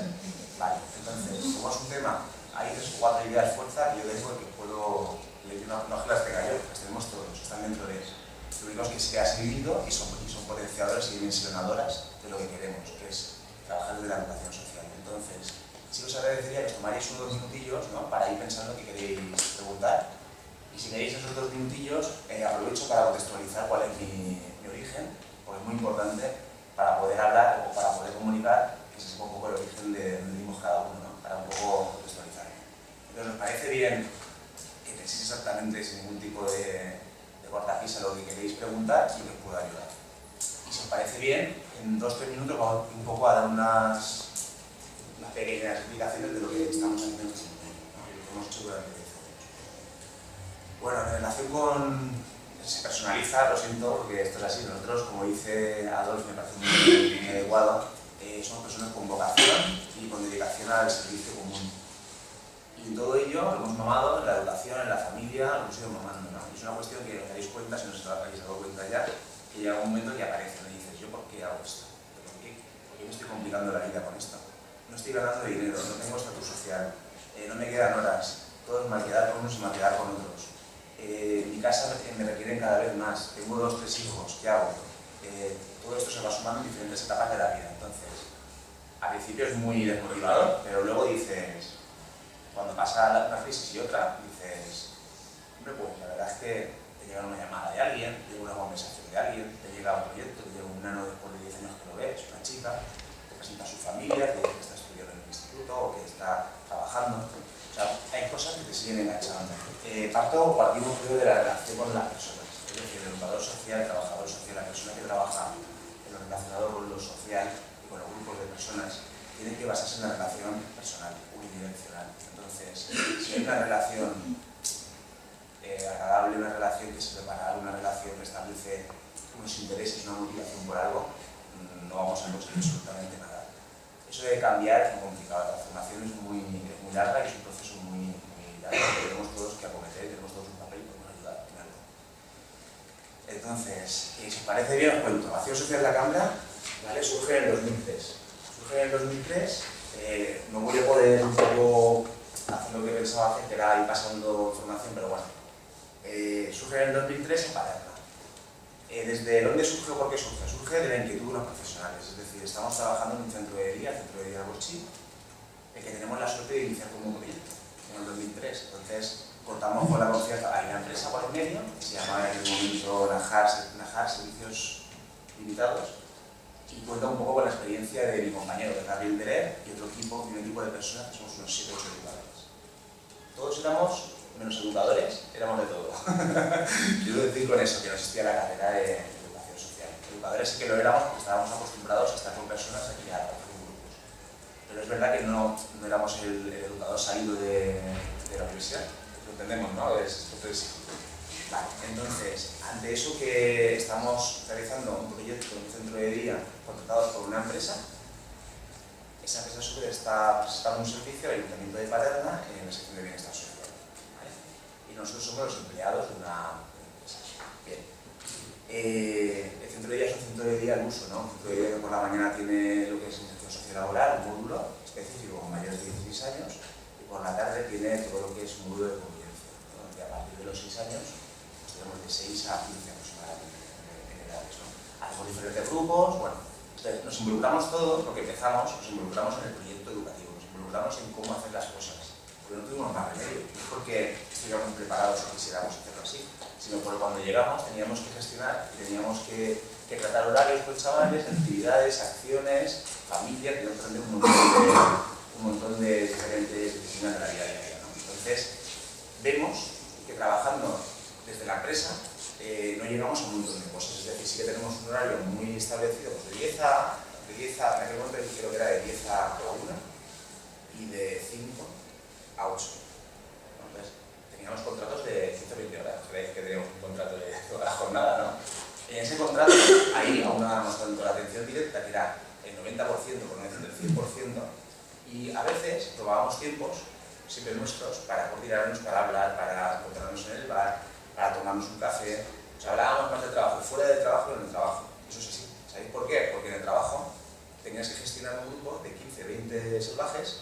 Vale, entonces, como es un tema, hay 3 o 4 ideas fuerza que yo tengo que puedo, no que las tenga yo, las tenemos todos, están dentro de eso. Lo único es que se ha seguido y son potenciadoras y dimensionadoras de lo que queremos, que es trabajar desde la educación social. Entonces, sí os agradecería que os tomaréis unos 2 minutillos, ¿no?, para ir pensando qué queréis preguntar. Y si queréis esos 2 minutillos, aprovecho para contextualizar cuál es mi origen, porque es muy importante para poder hablar o para poder comunicar, que se sepa un poco el origen de donde vivimos cada uno, ¿no?, para un poco contextualizar. Entonces, ¿os parece bien que penséis exactamente sin ningún tipo de cortapisa lo que queréis preguntar y que os pueda ayudar? Y si os parece bien, en 2 o 3 minutos vamos un poco a dar unas pequeñas explicaciones de lo que estamos haciendo en este momento, ¿no?, y lo que hemos hecho durante 10 años. Bueno, en relación con... se personaliza, lo siento, porque esto es así. Nosotros, como dice Adolf, me parece muy adecuado, somos personas con vocación y con dedicación al servicio común. Y en todo ello lo hemos mamado en la educación, en la familia, lo hemos ido mamando, ¿no? Y es una cuestión que os daréis cuenta, si no os habéis dado cuenta ya, que llega un momento que aparece, ¿no?, y dices, ¿yo por qué hago esto? ¿Por qué me estoy complicando la vida con esto? No estoy ganando dinero, no tengo estatus social, no me quedan horas, todo es malquedar con unos y malquedar con otros. Mi casa me requieren cada vez más, tengo 2 o 3 hijos, ¿qué hago? Todo esto se va sumando en diferentes etapas de la vida. Entonces, al principio es muy desmotivador, pero luego dices, cuando pasa una crisis y otra, dices, hombre, pues la verdad es que te llega una llamada de alguien, te llega una conversación de alguien, te llega un proyecto, te llega un nano después de 10 años que lo ves, una chica, te presenta a su familia, te dice que está estudiando en el instituto o que está trabajando. O sea, hay cosas que te siguen enganchando. Partimos creo de la relación con las personas, es decir, el educador social, el trabajador social, la persona que trabaja en lo relacionado con lo social y con los grupos de personas, tiene que basarse en la relación personal, unidireccional. Entonces, si hay una relación agradable, una relación que se prepara, una relación que establece unos intereses, una motivación por algo, no vamos a conseguir absolutamente nada. Eso de cambiar es muy complicado, la transformación es muy larga y es un proceso muy largo que tenemos todos que acometer, tenemos todos un papel y podemos ayudar en algo. Entonces, si os parece bien, os cuento. Acción Social de la Cambra, ¿vale?, surge en el 2003. Surge en el 2003, no voy a poder un poco hacer lo que pensaba hacer, que era ir pasando información, pero bueno. Surge en el 2003 en Paterna. ¿Desde dónde surge o por qué surge? Surge de la inquietud de los profesionales, es decir, estamos trabajando en un centro de día, el centro de día Borchi, el que tenemos la suerte de iniciar como un proyecto en el 2003. Entonces, contamos con la confianza, hay una empresa por el medio, que se llama en el momento Najar Servicios Limitados, y cuenta un poco con la experiencia de mi compañero, de Gabriel Derer, y otro equipo, y un equipo de personas que somos unos 7 o 8 educadores. Todos éramos, menos educadores, éramos de todo. Quiero decir con eso, que no existía la carrera de educación social. Educadores sí que lo éramos porque estábamos acostumbrados a estar con personas y a trabajar en grupos. Pero es verdad que no éramos el educador salido de la universidad. Lo entendemos, ¿no? Vale, entonces, ante eso que estamos realizando un proyecto en un centro de día contratado por una empresa, esa empresa sobre está prestando un servicio al Ayuntamiento de Paterna en la sección de bienestar social. ¿Vale? Y nosotros somos los empleados de una empresa. Bien. El centro de día es un centro de día al uso, ¿no? Un centro de día que por la mañana tiene lo que es iniciación sociolaboral, un módulo específico con mayores de 16 años, y por la tarde tiene todo lo que es un módulo de convivencia, ¿no? Y a partir de los 6 años, pues tenemos de 6 a 15 aproximadamente en edades, ¿no? Hacemos diferentes grupos, bueno, entonces nos involucramos todos, lo que empezamos, nos involucramos en el proyecto educativo, nos involucramos en cómo hacer las cosas, porque no tuvimos más remedio, no es porque estuviéramos preparados o quisiéramos hacerlo así, sino porque cuando llegamos teníamos que gestionar y teníamos que tratar horarios con chavales, actividades, acciones, familia, que nos aprende un montón de diferentes disciplinas de la vida diaria, ¿no? Entonces, vemos que trabajando desde la empresa no llegamos a un montón de cosas, es decir, sí que tenemos un horario muy establecido, pues de 10 en aquel momento creo que era de 10 a 1 y de 5 a 8. Entonces, teníamos contratos de 120 horas, creéis que teníamos un contrato de toda la jornada, ¿no? En ese contrato, ahí aunábamos tanto la atención directa, que era el 90%, por no decir el 100%, y a veces probábamos tiempos, siempre nuestros, para coordinarnos, para hablar, para encontrarnos en el bar, para tomarnos un café. O sea, hablábamos más del trabajo, fuera del trabajo y en el trabajo. Eso es así. ¿Sabéis por qué? Porque en el trabajo tenías que gestionar un grupo de 15, 20 salvajes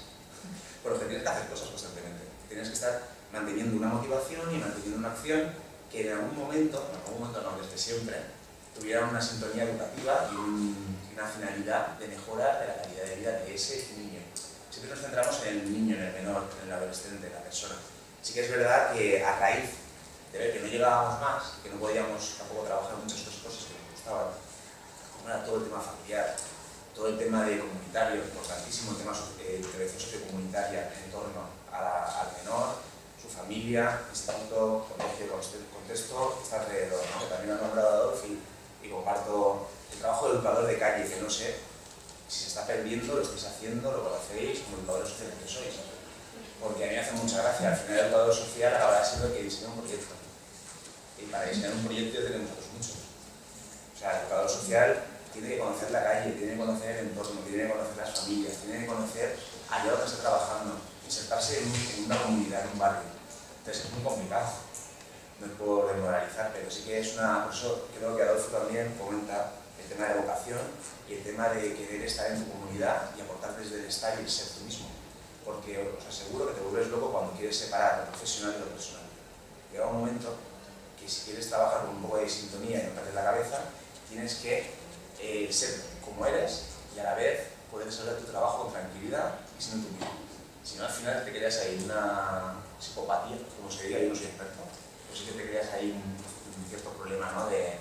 por lo que tienes que hacer cosas constantemente. Tienes que estar manteniendo una motivación y manteniendo una acción que en algún momento no, desde siempre, tuviera una sintonía educativa y una finalidad de mejora de la calidad de vida de ese niño. Siempre nos centramos en el niño, en el menor, en el adolescente, en la persona. Sí que es verdad que a raíz de ver que no llegábamos más, que no podíamos tampoco trabajar muchas cosas que nos gustaban, como era todo el tema familiar, todo el tema de comunitario, importantísimo, el tema de intervención sociocomunitaria en torno al menor, su familia, instituto, colegio, contexto, está alrededor, ¿no? Que también ha nombrado Adolf y comparto el trabajo de educador de calle, que no sé si se está perdiendo, lo estáis haciendo, lo conocéis, como educadores sociales que sois. Porque a mí me hace mucha gracia, al final el educador social habrá sido el que diseña un proyecto. Y para diseñar un proyecto tenemos otros muchos. O sea, el educador social tiene que conocer la calle, tiene que conocer el entorno, tiene que conocer las familias, tiene que conocer allá donde está trabajando, insertarse en una comunidad, en un barrio. Entonces es muy complicado. No es por desmoralizar, pero sí que es una... Por eso creo que Adolfo también comenta el tema de la vocación y el tema de querer estar en tu comunidad y aportar desde el estar y el ser tú mismo. Porque os aseguro que te vuelves loco cuando quieres separar lo profesional de lo personal. Llega un momento que si quieres trabajar con un poco de sintonía y no perder la cabeza, tienes que ser como eres y a la vez poder desarrollar tu trabajo con tranquilidad y siendo tú mismo. Si no, al final te quedas ahí en una psicopatía, como se diga, yo no soy experto, pero sí que te creas ahí un cierto problema, ¿no? de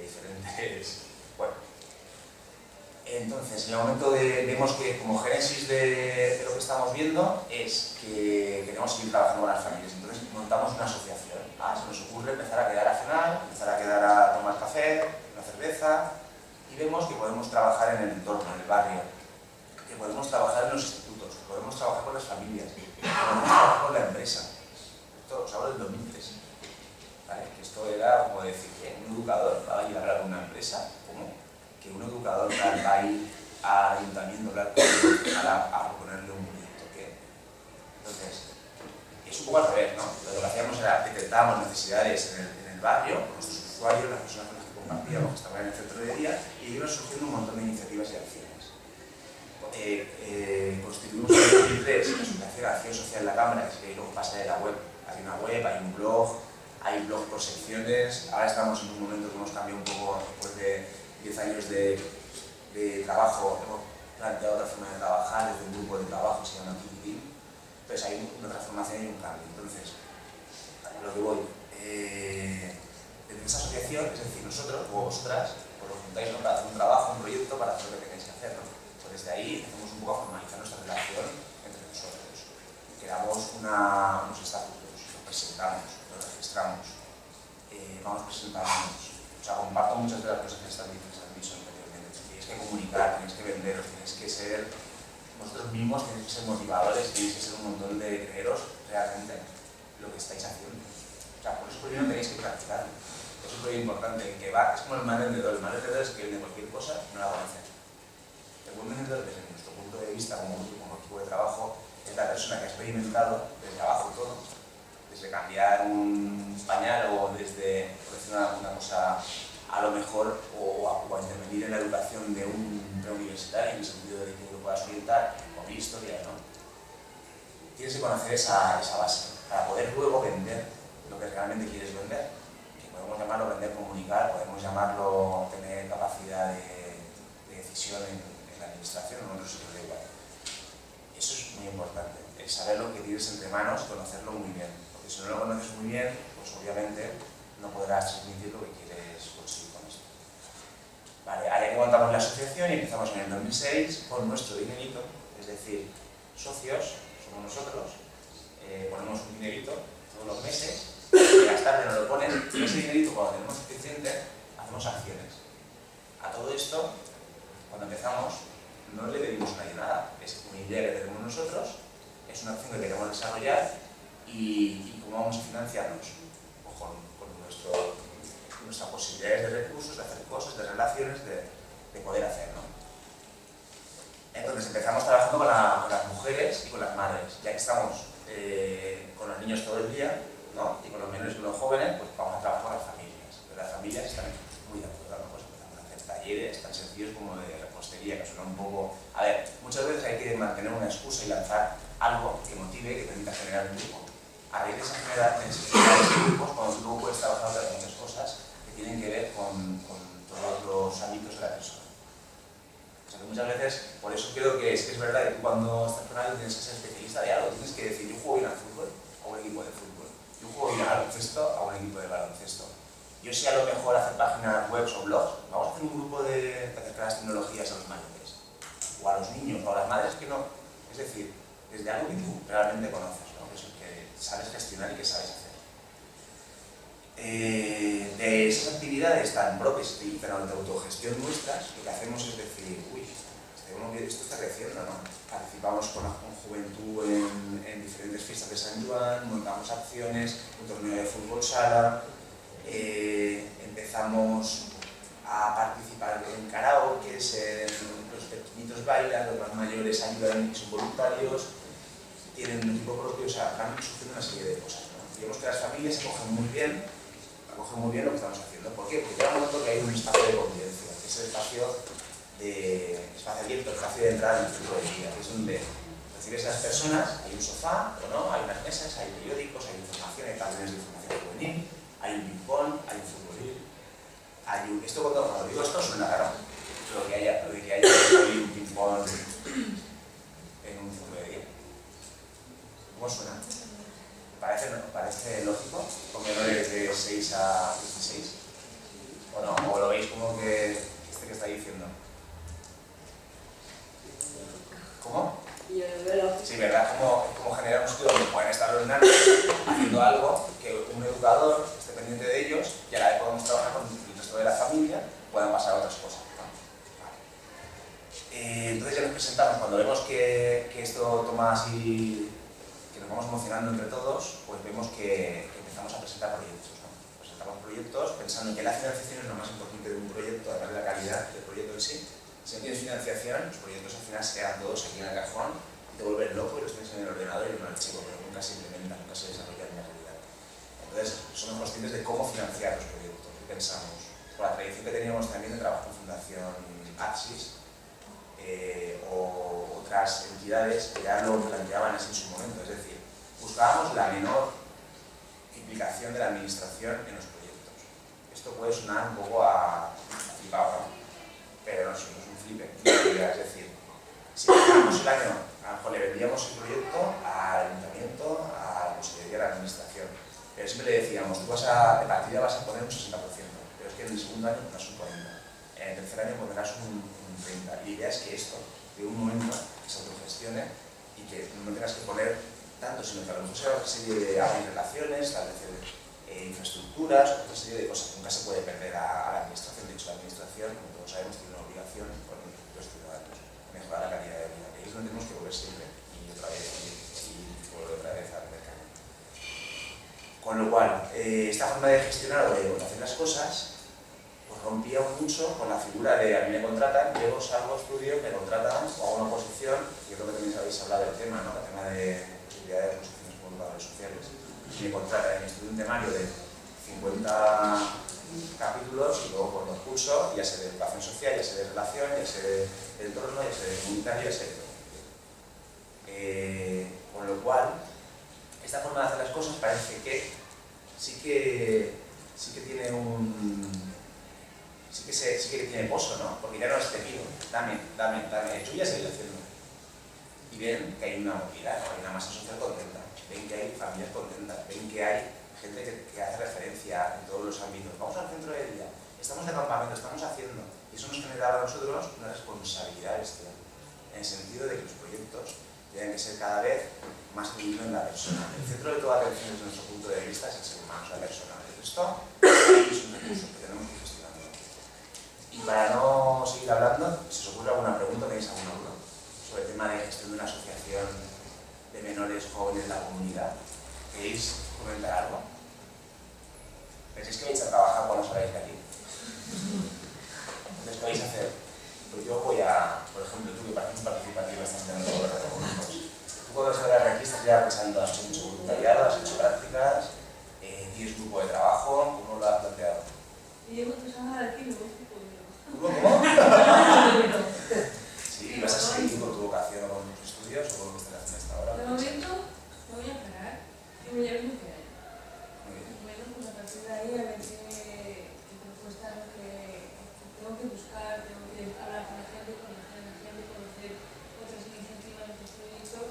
diferentes... Bueno. Entonces, en el momento vemos que como génesis de lo que estamos viendo es que queremos seguir trabajando con las familias. Entonces montamos una asociación. Se nos ocurre empezar a quedar a cenar, empezar a quedar a tomar café, una cerveza, y vemos que podemos trabajar en el entorno, en el barrio, que podemos trabajar en los institutos, que podemos trabajar con las familias, que podemos trabajar con la empresa. Esto os hablo del 2003. ¿Vale? Que esto era como decir que un educador va a ir a hablar con una empresa, ¿cómo? Que un educador va a ir al ayuntamiento a proponerle un proyecto. Entonces, es un poco al revés, ¿no? Lo que hacíamos era detectábamos necesidades en el barrio, con nuestros usuarios, las personas con las que compartíamos, que estaban en el centro de día, y iban surgiendo un montón de iniciativas y acciones. Constituimos en el 2003 la Asociación Acción Social en la Cámara, que luego pasa de la web. Hay una web, hay un blog, hay blog por secciones. Ahora estamos en un momento que hemos cambiado un poco, después de 10 años de trabajo, hemos planteado otra forma de trabajar desde un grupo de trabajo, se llama Team. Entonces hay una transformación y un cambio. Entonces, a lo que voy, desde esa asociación, es decir, nosotros o vosotras, os juntáis, ¿no?, para hacer un trabajo, un proyecto, para hacer lo que tenéis que hacer, ¿no? Pues desde ahí empezamos un poco a formalizar nuestra relación entre nosotros. Creamos unos estatutos, los presentamos, los registramos, vamos presentándonos. O sea, comparto muchas de las cosas que están dicho anteriormente. Tenéis que comunicar, tenéis que venderos, tenéis que ser vosotros mismos, tenéis que ser motivadores, tenéis que ser un montón de creeros realmente lo que estáis haciendo. O sea, por eso primero tenéis que practicarlo. Eso es muy importante, que va, es como el mal vendedor. El mal vendedor es que vende cualquier cosa y no la conoce. El buen vendedor, desde nuestro punto de vista, como equipo de trabajo, es la persona que ha experimentado desde abajo todo, desde cambiar un pañal o desde, por decir una cosa, a lo mejor, o a intervenir en la educación de un preuniversitario, en el sentido de que lo puedas orientar con historia, ¿no? Tienes que conocer esa base para poder luego vender lo que realmente quieres vender. Que podemos llamarlo vender, comunicar, podemos llamarlo tener capacidad de decisión en la administración o en otros sitios de igual. Eso es muy importante, el saber lo que tienes entre manos, conocerlo muy bien. Porque si no lo conoces muy bien, pues obviamente no podrás transmitir lo que quieres conseguir con esto. Vale, ahora que montamos la asociación y empezamos en el 2006 con nuestro dinerito, es decir, socios, somos nosotros, ponemos un dinerito todos los meses, y gastar no lo ponen, y ese dinerito cuando tenemos suficiente, hacemos acciones. A todo esto, cuando empezamos, no le pedimos a nadie nada, es una idea que tenemos nosotros, es una acción que queremos desarrollar y cómo vamos a financiarnos, pues con nuestras posibilidades de recursos, de hacer cosas, de relaciones, de poder hacer, ¿no? Entonces empezamos trabajando con las mujeres y con las madres, ya que estamos con los niños todo el día, ¿no?, y con los menores y con los jóvenes, pues vamos a trabajar con las familias. Pero las familias están muy de acuerdo, ¿no? Pues empezamos a hacer talleres tan sencillos como de repostería tontería, que suena un poco... A ver, muchas veces hay que mantener una excusa y lanzar algo que motive, que permita generar un grupo. A raíz de esa generar ese grupos, cuando tú luego puedes trabajar otras muchas cosas que tienen que ver con todos los ámbitos de la persona. O sea que muchas veces, por eso creo que es verdad que tú cuando estás con alguien tienes que ser especialista de algo, tienes que decir, yo juego bien al fútbol, a un equipo de fútbol, yo juego bien al baloncesto, a un equipo de baloncesto. Yo sé a lo mejor hacer páginas web o blogs, vamos a hacer un grupo de acercar las tecnologías a los mayores, o a los niños, o a las madres que no. Es decir, desde algo que tú realmente conoces, ¿no? Que sabes gestionar y que sabes hacer. De esas actividades tan propias y tan de autogestión nuestras, lo que hacemos es decir, uy, esto está creciendo, ¿no? Participamos con juventud en diferentes fiestas de San Joan, montamos acciones, un torneo de fútbol sala, empezamos a participar en karaoke, los pequeñitos bailan, los más mayores ayudan y son voluntarios, tienen un equipo propio, o sea, van surgiendo una serie de cosas, ¿no? Digamos que las familias acogen muy bien lo que estamos haciendo. ¿Por qué? Porque llega un momento que hay un espacio de convivencia, que es el espacio abierto, el espacio de entrada en el centro de día, que es donde recibes a las personas, hay un sofá, o no, hay unas mesas, hay periódicos, hay información, hay tablones de información juvenil, hay un ping-pong, hay un futbolín, esto cuando digo esto suena raro, lo de que haya un ping-pong en un centro de día. ¿Cómo suena? ¿Parece lógico? Con menores de 6 a 16. ¿O no? ¿O lo veis como que que está diciendo? ¿Cómo? Sí, ¿verdad? Como generar un sitio donde pueden estar los nanos haciendo algo que un educador esté pendiente de ellos y a la vez podemos trabajar con el resto de la familia, puedan pasar otras cosas, ¿no? Vale. Entonces ya nos presentamos, cuando vemos que esto toma así, que nos vamos emocionando entre todos, pues vemos que empezamos a presentar proyectos, ¿no? Presentamos proyectos pensando que la financiación es lo más importante de un proyecto, además de la calidad del proyecto en sí. Si no tienes financiación, los proyectos al final se quedan todos aquí en el cajón y te vuelven loco y los tienes en el ordenador y en un archivo, pero nunca se implementan, nunca se desarrollan en la realidad. Entonces, somos conscientes de cómo financiar los proyectos, y pensamos, por la tradición que teníamos también de trabajo en Fundación Axis o otras entidades que ya lo planteaban así en su momento, es decir, buscábamos la menor implicación de la administración en los proyectos. Esto puede sonar un poco a flipado, ¿no? Pero no es un flipe. Es decir, si ganamos el año, a lo mejor le vendíamos el proyecto al ayuntamiento, a la consejería de la administración. Pero siempre le decíamos, tú de partida vas a poner un 60%, pero es que en el segundo año pondrás un 40%, en el tercer año pondrás un 30%. Y la idea es que esto, de un momento, que se autogestione y que no tengas que poner tanto, sino que a lo mejor sea una serie de abrir relaciones, establecer infraestructuras, otra serie de cosas que nunca se puede perder a la administración. De hecho, la administración, como todos sabemos, tiene una obligación con los ciudadanos, mejorar la calidad de vida. Y ahí es donde tenemos que volver siempre, y otra vez, y volver otra vez al mercado. Con lo cual, esta forma de gestionar o de hacer las cosas, pues rompía mucho con la figura de a mí me contratan, llego, salgo, estudio, me contratan, o hago una oposición, yo creo que también sabéis hablar del tema, ¿no? El tema de posibilidad de oposiciones por educadores sociales. Me contratan, estudio un temario de 50 capítulos y luego por los cursos, ya sea de educación social, ya sea de relación, ya sea de entorno, ya sea de comunitario, ya sea de todo. Con lo cual, esta forma de hacer las cosas parece que sí que tiene sí que tiene pozo, ¿no? Porque ya no es te pido, dame, yo ya seguir haciendo. Y ven que hay una movilidad, hay una masa social contenta, ven que hay familias contentas, ven que hay gente que hace referencia en todos los ámbitos. Vamos al centro de día, estamos de campamento, estamos haciendo. Y eso nos generaba a nosotros una responsabilidad bestial, en el sentido de que los proyectos tienen que ser cada vez más centrados en la persona. El centro de toda atención desde nuestro punto de vista es el ser humano, la persona. Esto es un recurso que tenemos que gestionar. Y para no seguir hablando, si os ocurre alguna pregunta, tenéis alguna duda sobre el tema de gestión de una asociación de menores jóvenes de la comunidad. ¿Queréis comentar algo? ¿Pensáis que vais a trabajar cuando salgáis de aquí? Entonces, ¿qué vais a hacer? Pues yo voy a, por ejemplo, tú que pareces participativa estás en el gobierno de comunicos. Tú cuando salgas de aquí estás ya pensando, has hecho voluntariado, has hecho prácticas, tienes un grupo de trabajo, ¿cómo lo has planteado? Y llevo 3 años aquí, ¿no? ¿Cómo? partir de ahí a ver qué propuestas que tengo que buscar, tengo que hablar con la gente, conocer otras iniciativas, otros proyectos.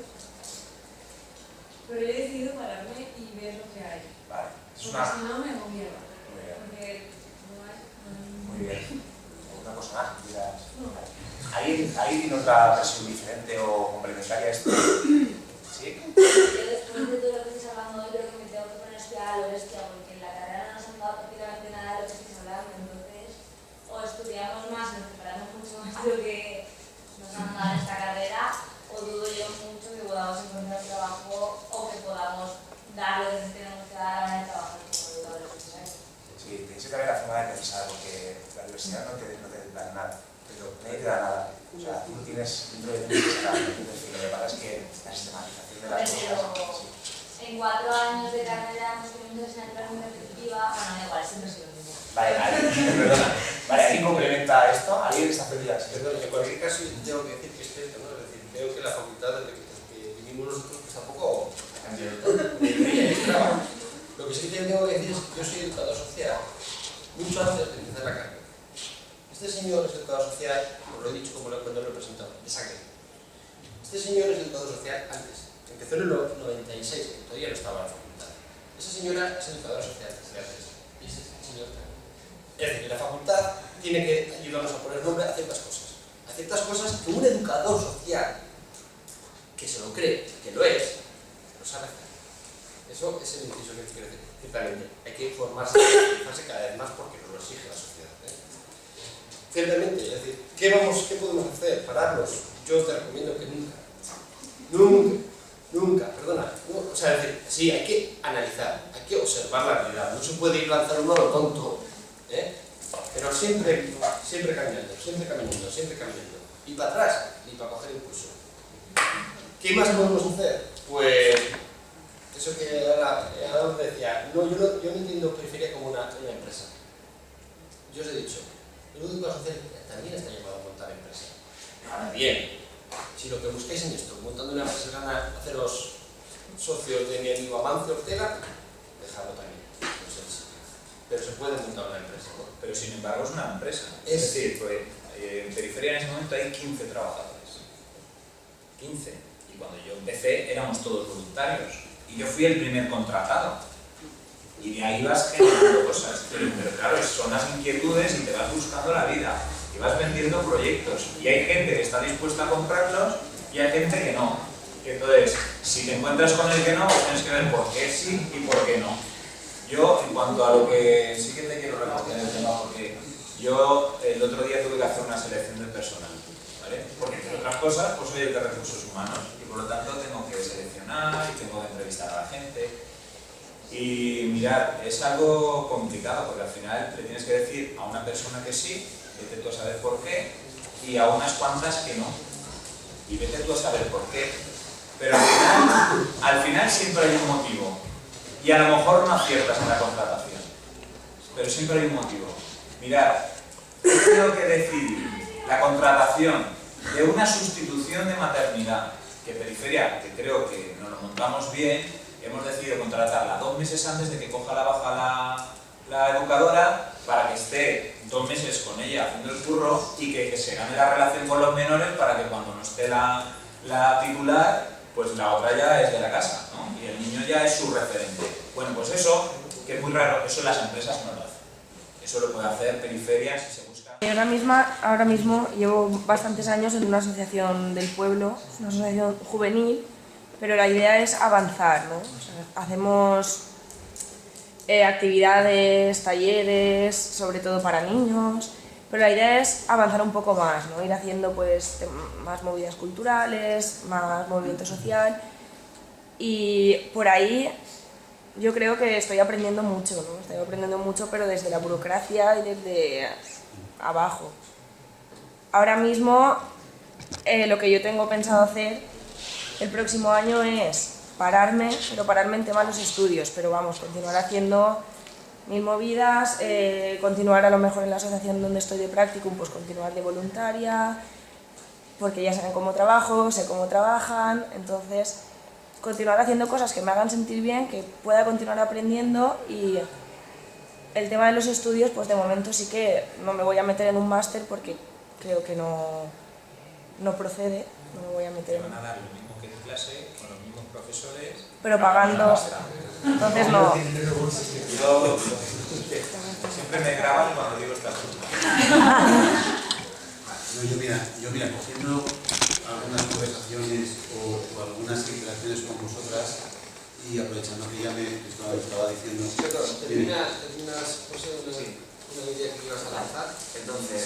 Pero he decidido pararme y ver lo que hay. Vale. Porque si no me gobierno. Muy bien. Porque no hay. Muy bien. ¿Alguna cosa más? No. ¿Alguien tiene otra versión diferente o complementaria a esto? ¿Sí? Yo después de todo lo que estáis hablando hoy creo que me tengo que poner a estudiar a lo bestia porque en la carrera no nos han dado prácticamente nada de lo que estáis hablando, entonces o estudiamos más, nos preparamos mucho más de lo que nos han dado en esta carrera o dudo yo mucho que podamos encontrar trabajo o que podamos dar lo que tenemos que dar a la hora de trabajar como educadores profesionales. Sí, tienes que cambiar la forma de pensar porque la universidad no te da nada. Nadie te da nada. O sea, tú tienes dentro de ti lo que pasa es que la sistematización de las cosas. Sí. En 4 años de carrera hemos tenido que enseñar una perspectiva, bueno, da igual, siempre ha sido lo mismo. Vale, perdona. Vale, ¿alguien complementa esto? ¿Alguien está perdida? Perdón, en cualquier caso tengo que decir que es cierto, ¿no? Es decir, veo que la facultad desde que vivimos nosotros pues tampoco ha cambiado tanto. Lo que sí que tengo que decir es que yo soy educador social mucho antes de empezar la carrera. Este señor es educador social, os lo he dicho como cuando lo he presentado, de sangre. Este señor es educador social antes. Empezó en el 96, que todavía no estaba en la facultad. Esa señora es educadora social desde antes. Y ese señor también. Es decir, la facultad tiene que ayudarnos a poner nombre a ciertas cosas. A ciertas cosas que un educador social, que se lo cree, que lo es, lo sabe hacer. Eso es el inciso que quiero decir. Ciertamente, hay que formarse cada vez más porque nos lo exige la sociedad. Ciertamente, es decir, ¿qué podemos hacer? ¿Pararnos? Yo te recomiendo que nunca, perdona. No, o sea, es decir, sí, hay que analizar, hay que observar la realidad. No se puede ir lanzando uno a lo tonto, pero siempre caminando. Y para atrás, ni para coger impulso. ¿Qué más podemos hacer? Pues eso que ahora os decía, no, yo no entiendo periferia como una empresa. Yo os he dicho, el educador social también está llamado a montar empresa. Ahora bien, si lo que buscáis en esto, montando una empresa, es haceros socios de mi amigo Amancio Ortega, dejadlo también. No sé si. Pero se puede montar una empresa, ¿no? Pero sin embargo es una empresa. Es decir, pues, en periferia en ese momento hay 15 trabajadores. 15. Y cuando yo empecé éramos todos voluntarios. Y yo fui el primer contratado. Y de ahí vas generando cosas. Pero claro, son las inquietudes y te vas buscando la vida. Y vas vendiendo proyectos. Y hay gente que está dispuesta a comprarlos y hay gente que no. Entonces, si te encuentras con el que no, pues tienes que ver por qué sí y por qué no. Yo, en cuanto a lo que sí que te quiero recoger el tema, porque yo el otro día tuve que hacer una selección de personal, ¿vale? Porque entre otras cosas, pues soy el de recursos humanos y por lo tanto tengo que seleccionar y tengo que entrevistar a la gente. Y mirad, es algo complicado porque al final le tienes que decir a una persona que sí, vete tú a saber por qué, y a unas cuantas que no. Y vete tú a saber por qué. Pero al final siempre hay un motivo. Y a lo mejor no aciertas en la contratación. Pero siempre hay un motivo. Mirad, yo tengo que decidir la contratación de una sustitución de maternidad, que periferia, que creo que nos lo montamos bien, hemos decidido contratarla 2 meses antes de que coja la baja la educadora para que esté 2 meses con ella haciendo el curro y que se gane la relación con los menores para que cuando no esté la titular, pues la otra ya es de la casa, ¿no? Y el niño ya es su referente. Bueno, pues eso, que es muy raro, eso las empresas no lo hacen. Eso lo puede hacer periferia si se busca. Ahora mismo llevo bastantes años en una asociación del pueblo, una asociación juvenil, pero la idea es avanzar, ¿no? O sea, hacemos actividades, talleres, sobre todo para niños, pero la idea es avanzar un poco más, ¿no? Ir haciendo pues más movidas culturales, más movimiento social, y por ahí yo creo que estoy aprendiendo mucho, ¿no? Estoy aprendiendo mucho, pero desde la burocracia y desde abajo. Ahora mismo lo que yo tengo pensado hacer el próximo año es pararme, pero pararme en tema de los estudios, pero vamos, continuar haciendo mil movidas, continuar a lo mejor en la asociación donde estoy de practicum, pues continuar de voluntaria, porque ya saben cómo trabajo, sé cómo trabajan, entonces continuar haciendo cosas que me hagan sentir bien, que pueda continuar aprendiendo y el tema de los estudios, pues de momento sí que no me voy a meter en un máster porque creo que no procede, no me voy a meter Te en... van a dar lo mismo que en clase, con los mismos profesores... Pero pagando, entonces no. Yo siempre me graban cuando digo estas cosas. No, yo mira, cogiendo algunas conversaciones o algunas interacciones con vosotras y aprovechando que ya me estaba diciendo... ¿Terminas, José, una idea que ibas a lanzar? Entonces,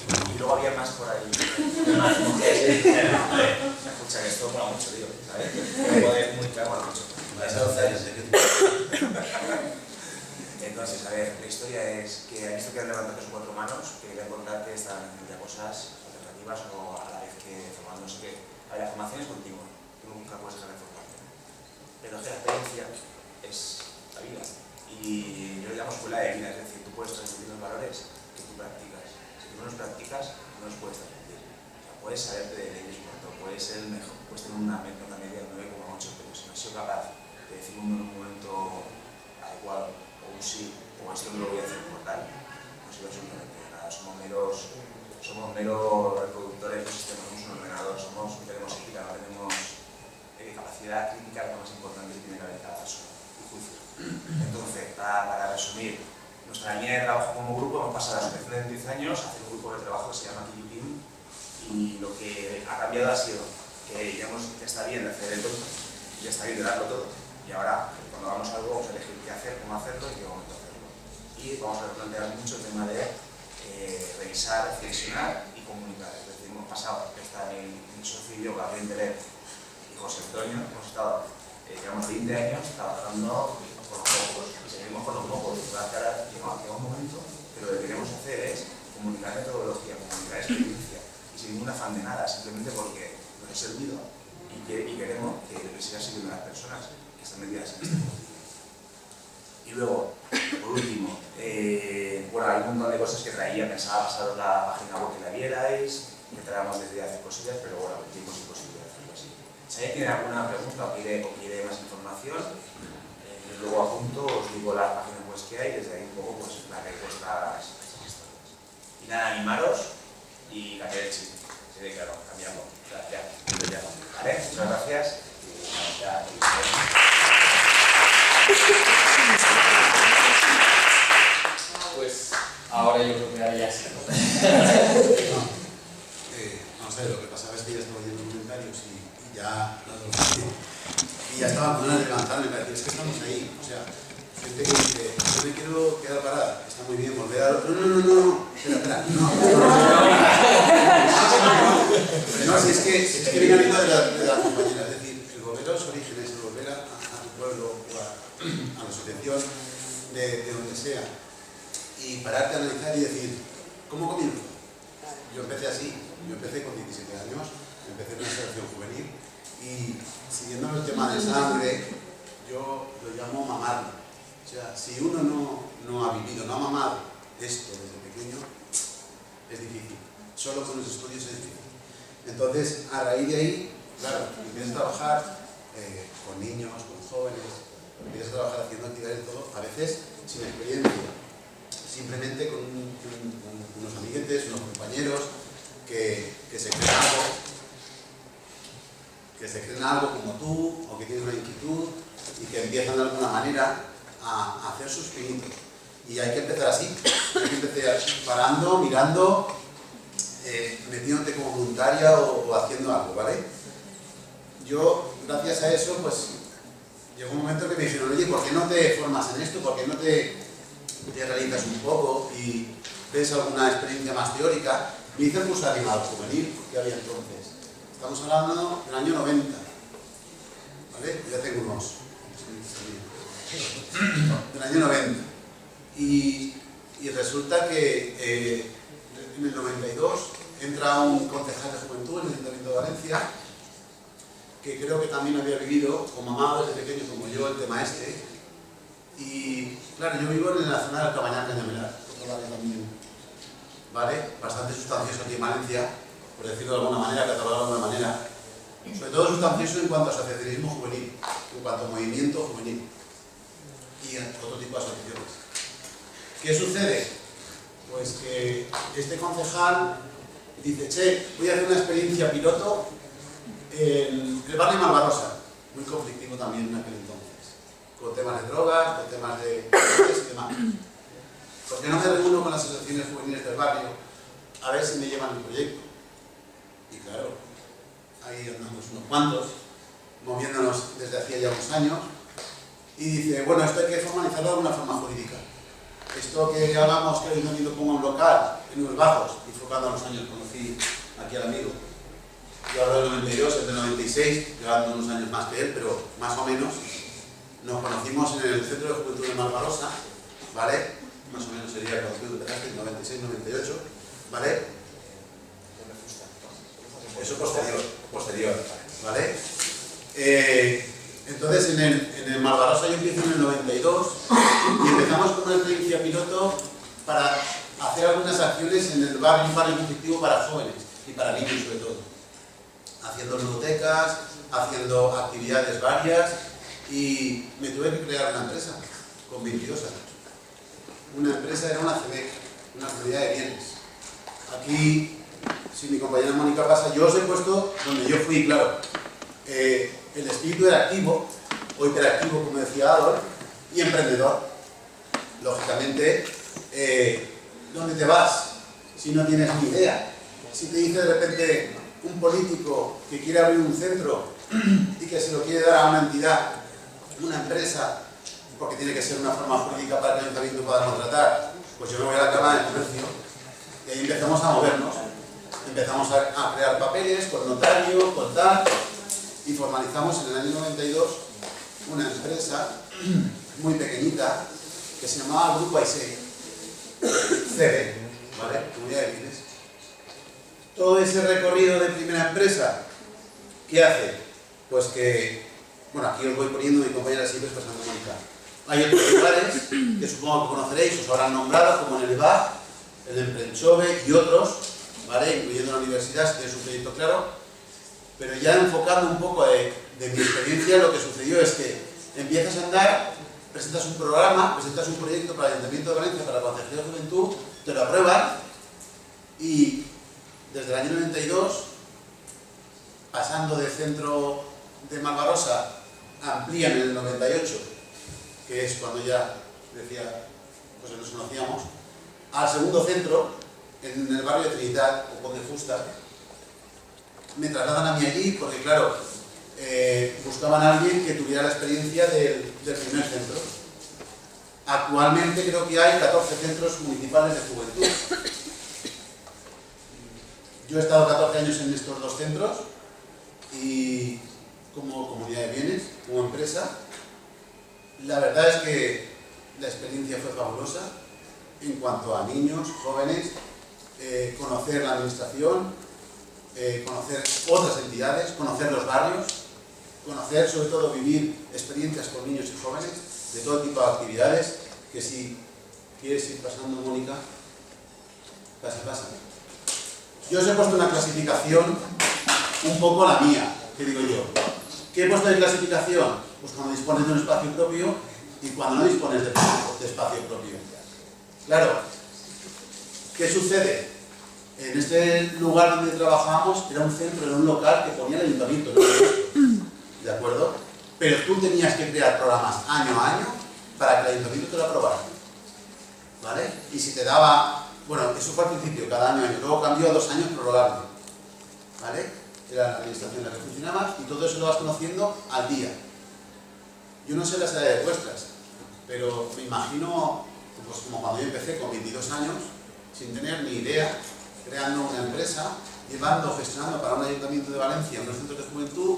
y luego había más por ahí. Escucha, que esto mola mucho, tío, ¿sabes? Que poder comunicar mola mucho. Entonces, a ver, la historia es que han visto que han levantado sus 4 manos, que voy a contar que están haciendo cosas alternativas o a la vez que formando, no sé qué. A ver, la formación es continua, tú nunca puedes dejar de formarte. Pero la experiencia es la vida. Y yo le llamo escuela de vida, es decir, tú puedes transmitir los valores que tú practicas. Si tú no los practicas, no los puedes transmitir. O sea, puedes saberte de ellos cuanto, puedes ser el mejor, puedes tener una media de 9,8, pero si no has sido capaz de decir en un momento adecuado, o un sí, o esto no lo voy a hacer como tal, no sirve absolutamente de nada. Somos meros reproductores del sistema, somos un ordenador, no tenemos ética, no tenemos capacidad crítica, lo más importante que tiene que haber cada persona, y juicio. Entonces, para resumir, nuestra línea de trabajo como grupo hemos pasado a la asociación de 10 años a hacer un grupo de trabajo que se llama KikiTeam, y lo que ha cambiado ha sido que ya está bien de hacer el todo, ya está bien de darlo todo, y ahora cuando hagamos algo vamos a elegir qué hacer, cómo hacerlo y qué momento hacerlo. Y vamos a replantear mucho el tema de revisar, reflexionar y comunicar. Es decir, hemos pasado, que está mi socio y yo, Gabriel Belén y José Antonio, hemos estado, llevamos 20 años trabajando con los ojos y seguimos con los ojos. Ahora llega un momento que lo que queremos hacer es comunicar metodología, comunicar experiencia y sin ningún afán de nada, simplemente porque nos ha servido y queremos que le siga sirviendo a las personas que están metidas en este mundo. Y luego, por último, bueno, hay un montón de cosas que pensaba pasaros la página web que la vierais, que traemos desde hace cosillas, pero bueno, el tiempo es imposible hacerlo así. Si alguien tiene alguna pregunta o quiere más información, luego adjunto, os digo las páginas web que hay, desde ahí un poco pues la respuesta a estas historias. Y nada, animaros y cambiar el chip. Sí, claro, cambiarlo. Gracias. ¿Vale? Muchas gracias. Pues ahora yo creo que haría así. No sé, lo que pasaba es que ya estaba viendo comentarios y ya estaba con ganas de levantarme, me parecía, es que estamos ahí, o sea, gente que dice, yo me quiero quedar parada, está muy bien, volver a... No, espera, no, si es que viene arriba de la compañera, es decir, el volver a los orígenes, el volver a tu pueblo o a la asociación de donde sea, y pararte a analizar y decir, ¿cómo comienzo? Yo empecé así, yo empecé con 17 años, empecé en una asociación juvenil y siguiendo el tema de sangre, yo lo llamo mamarlo. O sea, si uno no ha vivido, no ha mamado esto desde pequeño, es difícil. Solo con los estudios es difícil. Entonces, a raíz de ahí, claro, empiezas a trabajar con niños, con jóvenes, empiezas a trabajar haciendo actividades de todo, a veces sin experiencia, simplemente con unos amiguetes, unos compañeros que se creen algo como tú o que tienen una inquietud y que empiezan de alguna manera a hacer sus pinitos. Y hay que empezar así, hay que empezar parando, mirando, metiéndote como voluntaria o haciendo algo, ¿vale? Yo, gracias a eso, pues llegó un momento que me dijeron, oye, ¿por qué no te formas en esto? ¿Por qué no te realizas un poco y ves alguna experiencia más teórica? Me hice el curso de animado juvenil, que había entonces. Estamos hablando del año 90, ¿vale? Ya tengo unos. Del año 90. Y resulta que en el 92 entra un concejal de juventud en el Ayuntamiento de Valencia, que creo que también había vivido como mamá desde pequeño como yo el tema este. Y claro, yo vivo en la zona del Cabañal Cañamelar, otro barrio también, ¿vale? Bastante sustancioso aquí en Valencia, por decirlo de alguna manera, catalogado de alguna manera. Sobre todo sustancioso en cuanto a asociacionismo juvenil, en cuanto a movimiento juvenil y otro tipo de asociaciones. ¿Qué sucede? Pues que este concejal dice, che, voy a hacer una experiencia piloto en el barrio Malvarosa, muy conflictivo también en aquel entonces, con temas de drogas, con temas de y demás. ¿Por qué no me reúno con las asociaciones juveniles del barrio a ver si me llevan el proyecto? Y claro, ahí andamos unos cuantos, moviéndonos desde hacía ya unos años, y dice, bueno, esto hay que formalizarlo de una forma jurídica. Esto que hagamos, que el ayuntamiento ponga un local en Unos Bajos, disfrutando a los años conocí aquí al amigo, yo hablo del 92, el del 96, llevando unos años más que él, pero más o menos, nos conocimos en el Centro de Juventud de Malvarosa, ¿vale? Más o menos sería cuando tú empezaste, 96, 98, ¿vale? Eso posterior, ¿vale? Entonces en el Malvarosa yo empiezo en el 92 y empezamos con una experiencia piloto para hacer algunas acciones en el barrio, un barrio conflictivo para jóvenes y para niños sobre todo. Haciendo ludotecas, haciendo actividades varias y me tuve que crear una empresa con 22 años. Una empresa era una CB, una comunidad de bienes. Aquí, si mi compañera Mónica pasa, yo os he puesto donde yo fui, claro. El espíritu era activo, o hiperactivo, como decía Adolf, y emprendedor. Lógicamente, ¿dónde te vas si no tienes ni idea? Si te dice de repente un político que quiere abrir un centro y que se lo quiere dar a una entidad, una empresa, porque tiene que ser una forma jurídica para que el ayuntamiento pueda contratar, pues yo me voy a la Cámara de Comercio y ahí empezamos a movernos. Empezamos a crear papeles con notario, con tal, y formalizamos en el año 92 una empresa muy pequeñita que se llamaba Grupo Aisei, CB, ¿vale? Comunidad de Bienes. Todo ese recorrido de primera empresa, ¿qué hace? Pues que, bueno, aquí os voy poniendo, mi compañera siempre es pasando Mónica. Hay otros lugares que supongo que conoceréis, os habrán nombrado, como en el EBAC, el Emprenchove y otros, ¿vale? Incluyendo la universidad, si tenéis un proyecto claro. Pero ya enfocando un poco de mi experiencia, lo que sucedió es que empiezas a andar, presentas un programa, presentas un proyecto para el Ayuntamiento de Valencia, para la Consejería de Juventud, te lo aprueban y desde el año 92, pasando del centro de Malvarosa, amplían en el 98, que es cuando ya decía, pues nos conocíamos, al segundo centro, en el barrio de Trinidad, o Conde Fusta. Me trasladan a mí allí porque, claro, buscaban a alguien que tuviera la experiencia del primer centro. Actualmente creo que hay 14 centros municipales de juventud. Yo he estado 14 años en estos dos centros y como comunidad de bienes, como empresa, la verdad es que la experiencia fue fabulosa en cuanto a niños, jóvenes, conocer la administración, conocer otras entidades, conocer los barrios, conocer sobre todo vivir experiencias con niños y jóvenes de todo tipo de actividades, que si quieres ir pasando, Mónica, pasa. Yo os he puesto una clasificación un poco la mía, que digo yo. ¿Qué he puesto de clasificación? Pues cuando dispones de un espacio propio y cuando no dispones de espacio propio. Claro, ¿qué sucede? En este lugar donde trabajábamos era un centro, era un local que ponía el ayuntamiento, ¿de acuerdo? Pero tú tenías que crear programas año a año para que el ayuntamiento te lo aprobara, ¿vale? Y si te daba, bueno, eso fue al principio, cada año, luego cambió a 2 años prorrogable, ¿vale? Era la administración la que funcionaba y todo eso lo vas conociendo al día. Yo no sé las edades vuestras, pero me imagino, pues como cuando yo empecé con 22 años, sin tener ni idea, creando una empresa, gestionando para un ayuntamiento de Valencia, unos centros de juventud,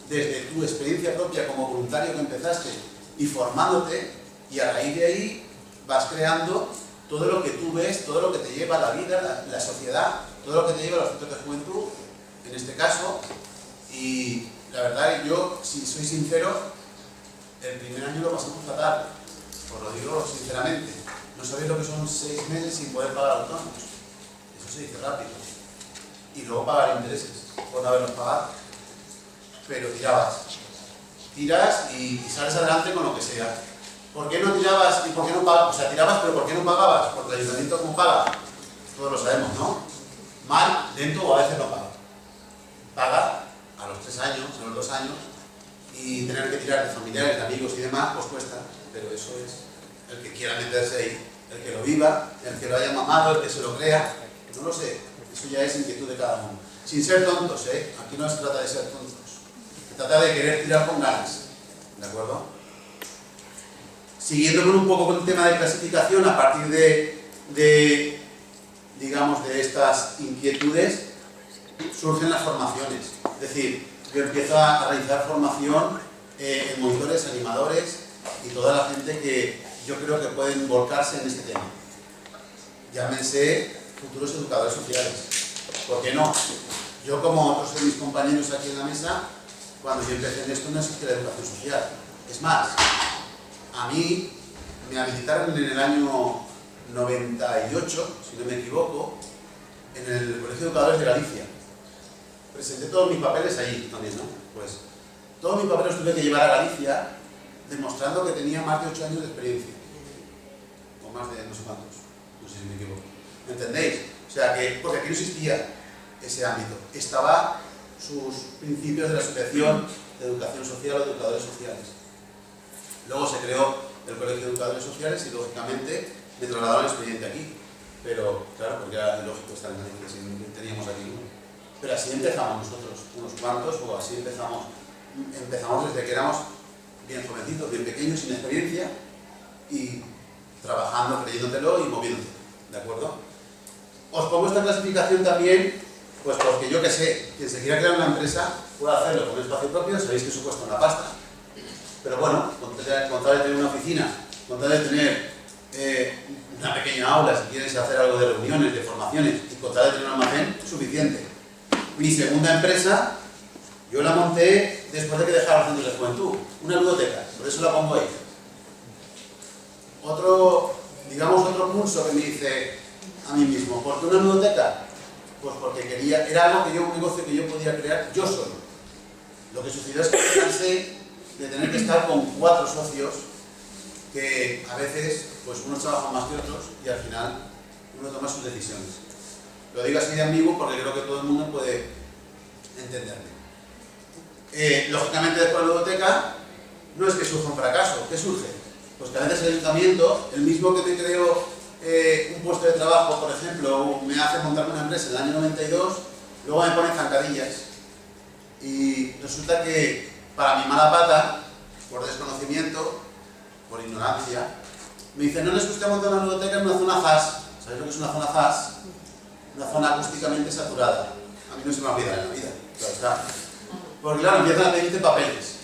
desde tu experiencia propia como voluntario que empezaste y formándote, y a raíz de ahí vas creando todo lo que tú ves, todo lo que te lleva a la vida, la sociedad, todo lo que te lleva a los centros de juventud, en este caso, y la verdad, yo, si soy sincero, el primer año lo pasamos fatal, os lo digo sinceramente. No sabéis lo que son 6 meses sin poder pagar autónomos. Eso se dice rápido. Y luego pagar intereses por no haberlos pagado. Pero tiras y sales adelante con lo que sea. ¿Por qué no tirabas y por qué no pagabas? O sea, tirabas, pero ¿por qué no pagabas? Porque el ayuntamiento, ¿cómo paga? Todos lo sabemos, ¿no? Mal, lento o a veces no paga. Paga a los 3 años, a los 2 años, y tener que tirar de familiares, de amigos y demás, pues cuesta. Pero eso es el que quiera meterse ahí, el que lo viva, el que lo haya mamado, el que se lo crea. No lo sé, eso ya es inquietud de cada uno. Sin ser tontos, ¿eh? Aquí no se trata de ser tontos. Se trata de querer tirar con ganas. ¿De acuerdo? Siguiendo un poco con el tema de clasificación, a partir digamos, de estas inquietudes, surgen las formaciones. Es decir, yo empiezo a realizar formación en monitores, animadores y toda la gente que yo creo que pueden volcarse en este tema. Llámense futuros educadores sociales. ¿Por qué no? Yo, como otros de mis compañeros aquí en la mesa, cuando yo empecé en esto no existía la educación social. Es más, a mí me habilitaron en el año 98, si no me equivoco, en el Colegio de Educadores de Galicia. Presenté todos mis papeles allí también, ¿no? Pues todos mis papeles tuve que llevar a Galicia demostrando que tenía más de 8 años de experiencia. O más de no sé cuántos, no sé si me equivoco. ¿Me entendéis? O sea, que porque aquí no existía ese ámbito. Estaba sus principios de la Asociación de Educación Social o de Educadores Sociales. Luego se creó el Colegio de Educadores Sociales y, lógicamente, me trasladaron el expediente aquí. Pero, claro, porque era ilógico estar en Galicia si no teníamos aquí uno. Pero así empezamos nosotros, unos cuantos, o así empezamos desde que éramos bien jovencitos, bien pequeños, sin experiencia, y trabajando, creyéndotelo y moviéndote, ¿de acuerdo? Os pongo esta clasificación también, pues porque yo que sé, quien se quiera crear una empresa puede hacerlo con espacio propio, sabéis que eso cuesta una pasta, pero bueno, con tal de tener una oficina, con tal de tener una pequeña aula, si quieres hacer algo de reuniones, de formaciones, y con tal de tener un almacén, suficiente. Mi segunda empresa, yo la monté después de que dejara los centros de juventud, una ludoteca, por eso la pongo ahí. Otro pulso que me hice a mí mismo, ¿por qué una ludoteca? Pues porque era algo un negocio que yo podía crear yo solo. Lo que sucedió es que me cansé de tener que estar con 4 socios que a veces, pues unos trabajan más que otros y al final uno toma sus decisiones. Lo digo así de ambiguo porque creo que todo el mundo puede entenderme. Lógicamente, después de la ludoteca, no es que surja un fracaso. ¿Qué surge? Pues que a veces el ayuntamiento, el mismo que me creó un puesto de trabajo, por ejemplo, me hace montarme una empresa en el año 92, luego me pone zancadillas. Y resulta que, para mi mala pata, por desconocimiento, por ignorancia, me dicen, no les gusta montar una ludoteca en una zona ZAS. ¿Sabéis lo que es una zona ZAS? Una zona acústicamente saturada. A mí no se me olvida en la vida, claro está. Porque claro, empiezan a pedirte papeles,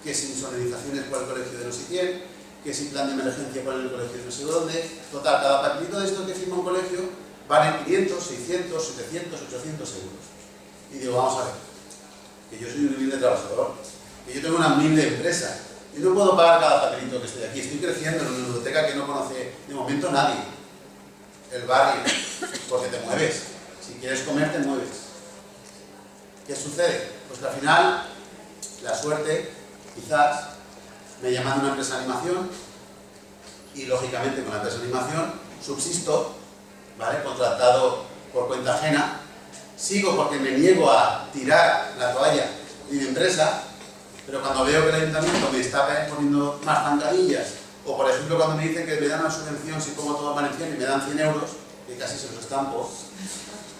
que si insonorizaciones por el colegio de no sé quién, que si plan de emergencia por el colegio de no sé dónde. Total, cada papelito de esto que firma un colegio vale 500, 600, 700, 800 euros. Y digo, vamos a ver, que yo soy un humilde trabajador, que yo tengo una humilde empresa. Yo no puedo pagar cada papelito que estoy aquí. Estoy creciendo en una biblioteca que no conoce de momento nadie. El barrio, porque te mueves. Si quieres comer, te mueves. ¿Qué sucede? Pues que al final, la suerte, quizás, me llaman a una empresa de animación y, lógicamente, con la empresa de animación subsisto, ¿vale? Contratado por cuenta ajena. Sigo porque me niego a tirar la toalla de mi empresa, pero cuando veo que el ayuntamiento me está poniendo más zancadillas, o por ejemplo cuando me dicen que me dan una subvención si pongo todo en valenciano y me dan 100 euros, que casi se los estampo,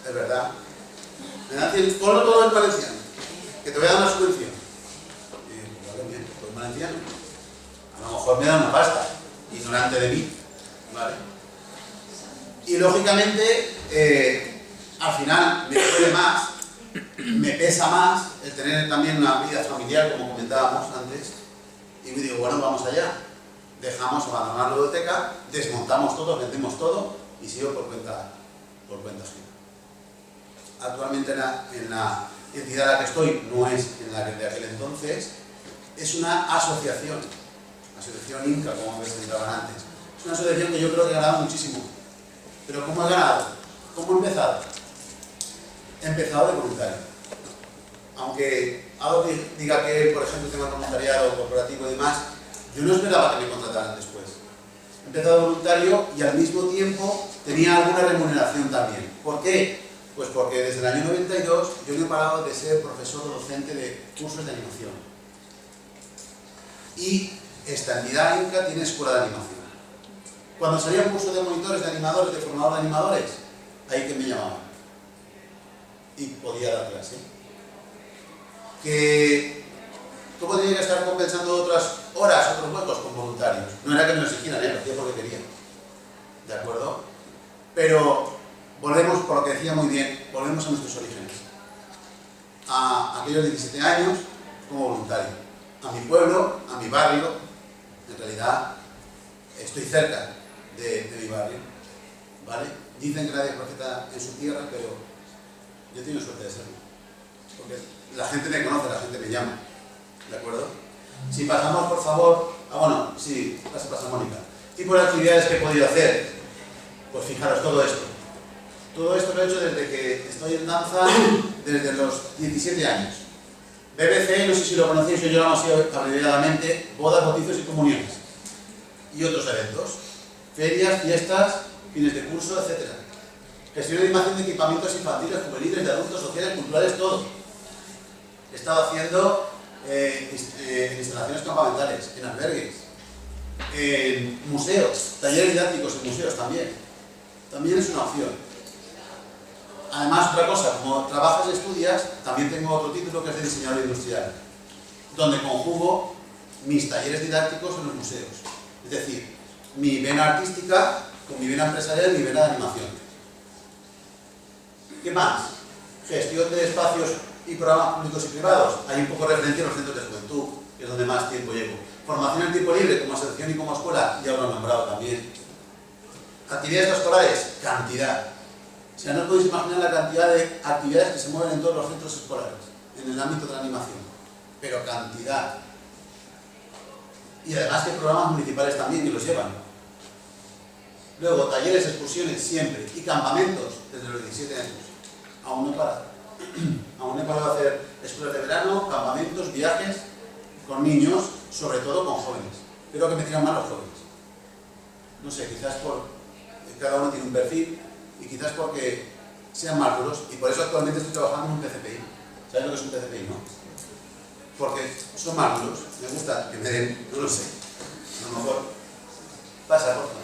es verdad, me dan 100, ponlo todo en valenciano, que te voy a dar una subvención. Y digo, pues vale, bien, todo en valenciano. A lo mejor me dan una pasta, ignorante de mí, ¿vale? Y lógicamente, al final me duele más, me pesa más el tener también una vida familiar, como comentábamos antes, y me digo, bueno, vamos allá. Dejamos abandonar la ludoteca, desmontamos todo, vendemos todo y sigo por cuenta ajena. Actualmente en la entidad en la que estoy, no es en la de aquel entonces, es una asociación INCA, como me presentaban antes. Es una asociación que yo creo que ha ganado muchísimo. Pero ¿cómo he ganado? ¿Cómo he empezado? He empezado de voluntario. Aunque algo diga que, por ejemplo, tema voluntariado corporativo y demás, yo no esperaba que me contrataran después. empezado de voluntario y al mismo tiempo tenía alguna remuneración también. ¿Por qué? Pues porque desde el año 92 yo no he parado de ser profesor o docente de cursos de animación. Y esta entidad INCA tiene escuela de animación. Cuando salía un curso de monitores, de animadores, de formador de animadores, ahí que me llamaban. Y podía dar clase. ¿Cómo tenía que estar compensando otras horas, otros huecos con voluntarios? No era que me lo exigieran, lo hacía porque quería. ¿De acuerdo? Pero volvemos, por lo que decía muy bien, volvemos a nuestros orígenes. A aquellos 17 años como voluntario. A mi pueblo, a mi barrio. En realidad, estoy cerca de mi barrio. ¿Vale? Dicen que nadie es profeta en su tierra, pero yo tengo suerte de serlo. Porque la gente me conoce, la gente me llama. ¿De acuerdo? Si pasamos, por favor... bueno, sí, pasa Mónica. Tipo de actividades que he podido hacer. Pues fijaros, todo esto. Todo esto lo he hecho desde que estoy en danza, desde los 17 años. BBC, no sé si lo conocéis, yo llamo así abreviadamente, bodas, bautizos y comuniones. Y otros eventos. Ferias, fiestas, fines de curso, etc. Gestión de animación de equipamientos infantiles, juveniles, de adultos, sociales, culturales, todo. He estado haciendo instalaciones campamentales, en albergues, en museos, talleres didácticos en museos también. También es una opción. Además, otra cosa, como trabajas y estudias, también tengo otro título que es de diseñador industrial, donde conjugo mis talleres didácticos en los museos. Es decir, mi vena artística con mi vena empresarial y mi vena de animación. ¿Qué más? Gestión de espacios y programas públicos y privados. Hay un poco de referencia en los centros de juventud, que es donde más tiempo llevo. Formación en tiempo libre, como asociación y como escuela, ya lo he nombrado también. Actividades escolares, cantidad. O sea, no os podéis imaginar la cantidad de actividades que se mueven en todos los centros escolares, en el ámbito de la animación. Pero cantidad. Y además que programas municipales también que los llevan. Luego, talleres, excursiones, siempre. Y campamentos, desde los 17 años. Aún no he parado. Aún he parado de hacer escuelas de verano, campamentos, viajes con niños, sobre todo con jóvenes. Creo que me tiran mal los jóvenes. No sé, quizás por... Cada uno tiene un perfil y quizás porque sean más duros. Y por eso actualmente estoy trabajando en un PCPI. ¿Sabes lo que es un PCPI, no? Porque son más duros. Me gusta que me den, no lo sé. A lo mejor pasa por favor.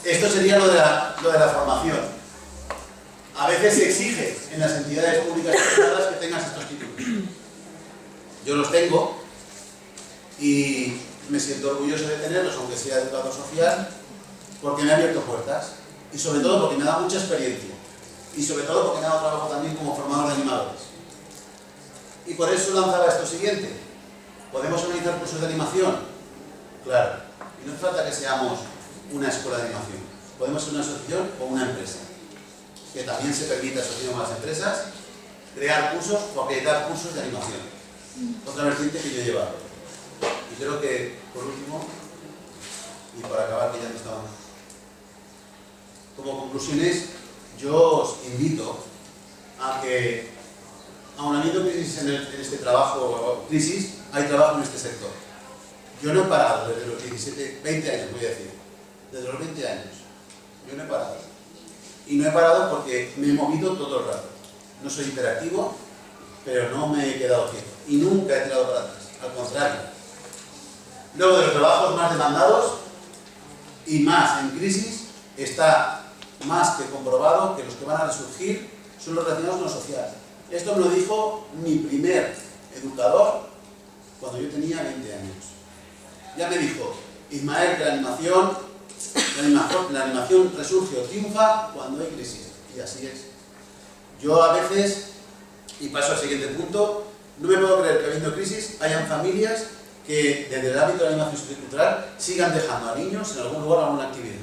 Esto sería lo de la formación. A veces se exige en las entidades públicas y privadas que tengas estos títulos. Yo los tengo y me siento orgulloso de tenerlos, aunque sea educador social, porque me ha abierto puertas. Y sobre todo porque me da mucha experiencia. Y sobre todo porque me ha dado trabajo también como formador de animadores. Y por eso lanzaba esto siguiente. ¿Podemos organizar cursos de animación? Claro. Y no hace falta que seamos una escuela de animación. Podemos ser una asociación o una empresa. Que también se permite asociar con las empresas, crear cursos o acreditar cursos de animación. Otra vertiente que yo he llevado. Y creo que, por último, y para acabar, que ya no estamos. Como conclusiones, yo os invito a que, aun habiendo crisis en este trabajo, hay trabajo en este sector. Yo no he parado desde los 20 años, voy a decir. Desde los 20 años. Yo no he parado. Y no he parado porque me he movido todo el rato. No soy hiperactivo, pero no me he quedado quieto. Y nunca he tirado para atrás. Al contrario. Luego de los trabajos más demandados y más en crisis, está más que comprobado que los que van a resurgir son los relacionados con lo social. Esto me lo dijo mi primer educador cuando yo tenía 20 años. Ya me dijo, Ismael, que la animación resurge o triunfa cuando hay crisis. Y así es. Yo a veces, y paso al siguiente punto, no me puedo creer que habiendo crisis hayan familias que desde el ámbito de la animación sociocultural sigan dejando a niños en algún lugar alguna actividad.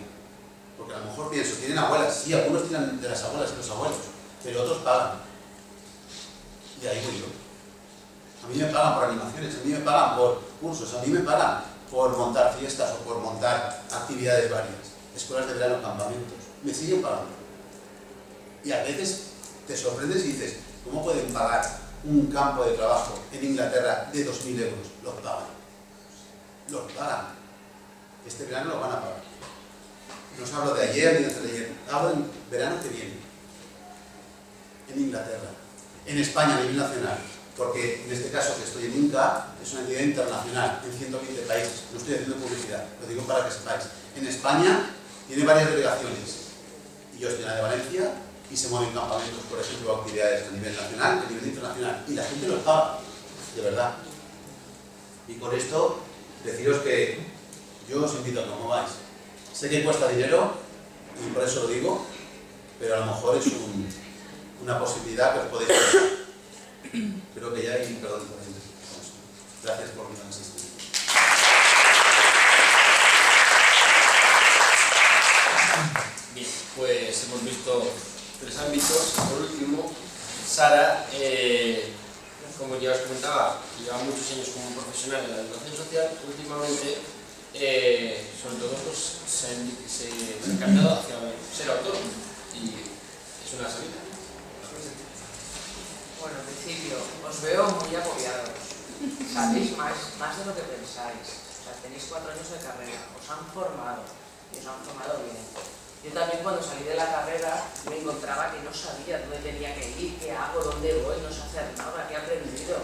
Porque a lo mejor pienso, tienen abuelas, sí, algunos tiran de las abuelas y los abuelos, pero otros pagan. Y ahí voy yo. A mí me pagan por animaciones, a mí me pagan por cursos, a mí me pagan por montar fiestas o por montar actividades varias, escuelas de verano, campamentos. Me siguen pagando. Y a veces te sorprendes y dices, ¿cómo pueden pagar un campo de trabajo en Inglaterra de 2.000 euros? Los pagan. Los pagan. Este verano lo van a pagar. No os hablo de ayer ni de antes de ayer, hablo en verano que viene. En Inglaterra, en España a nivel nacional, porque en este caso que estoy en INCA es una entidad internacional en 120 países, no estoy haciendo publicidad, lo digo para que sepáis. En España tiene varias delegaciones y yo estoy en la de Valencia y se mueven campamentos, por ejemplo, actividades a nivel nacional, a nivel internacional y la gente los paga, de verdad. Y con esto deciros que yo os invito a que os mováis. Sé que cuesta dinero y por eso lo digo, pero a lo mejor es una posibilidad que os podéis pensar. Creo que ya hay perdón por ello. Gracias por asistir. Bien, pues hemos visto 3 ámbitos. Por último, Sara, como ya os comentaba, lleva muchos años como profesional en la educación social. Últimamente, sobre todo, pues, se ha encaminado hacia ser autónomo y es una salida. Bueno, en principio, os veo muy agobiados. Sabéis más de lo que pensáis. O sea, tenéis 4 años de carrera, os han formado y os han formado bien. Yo también cuando salí de la carrera me encontraba que no sabía dónde tenía que ir, qué hago, dónde voy, no sé hacer nada, qué he aprendido.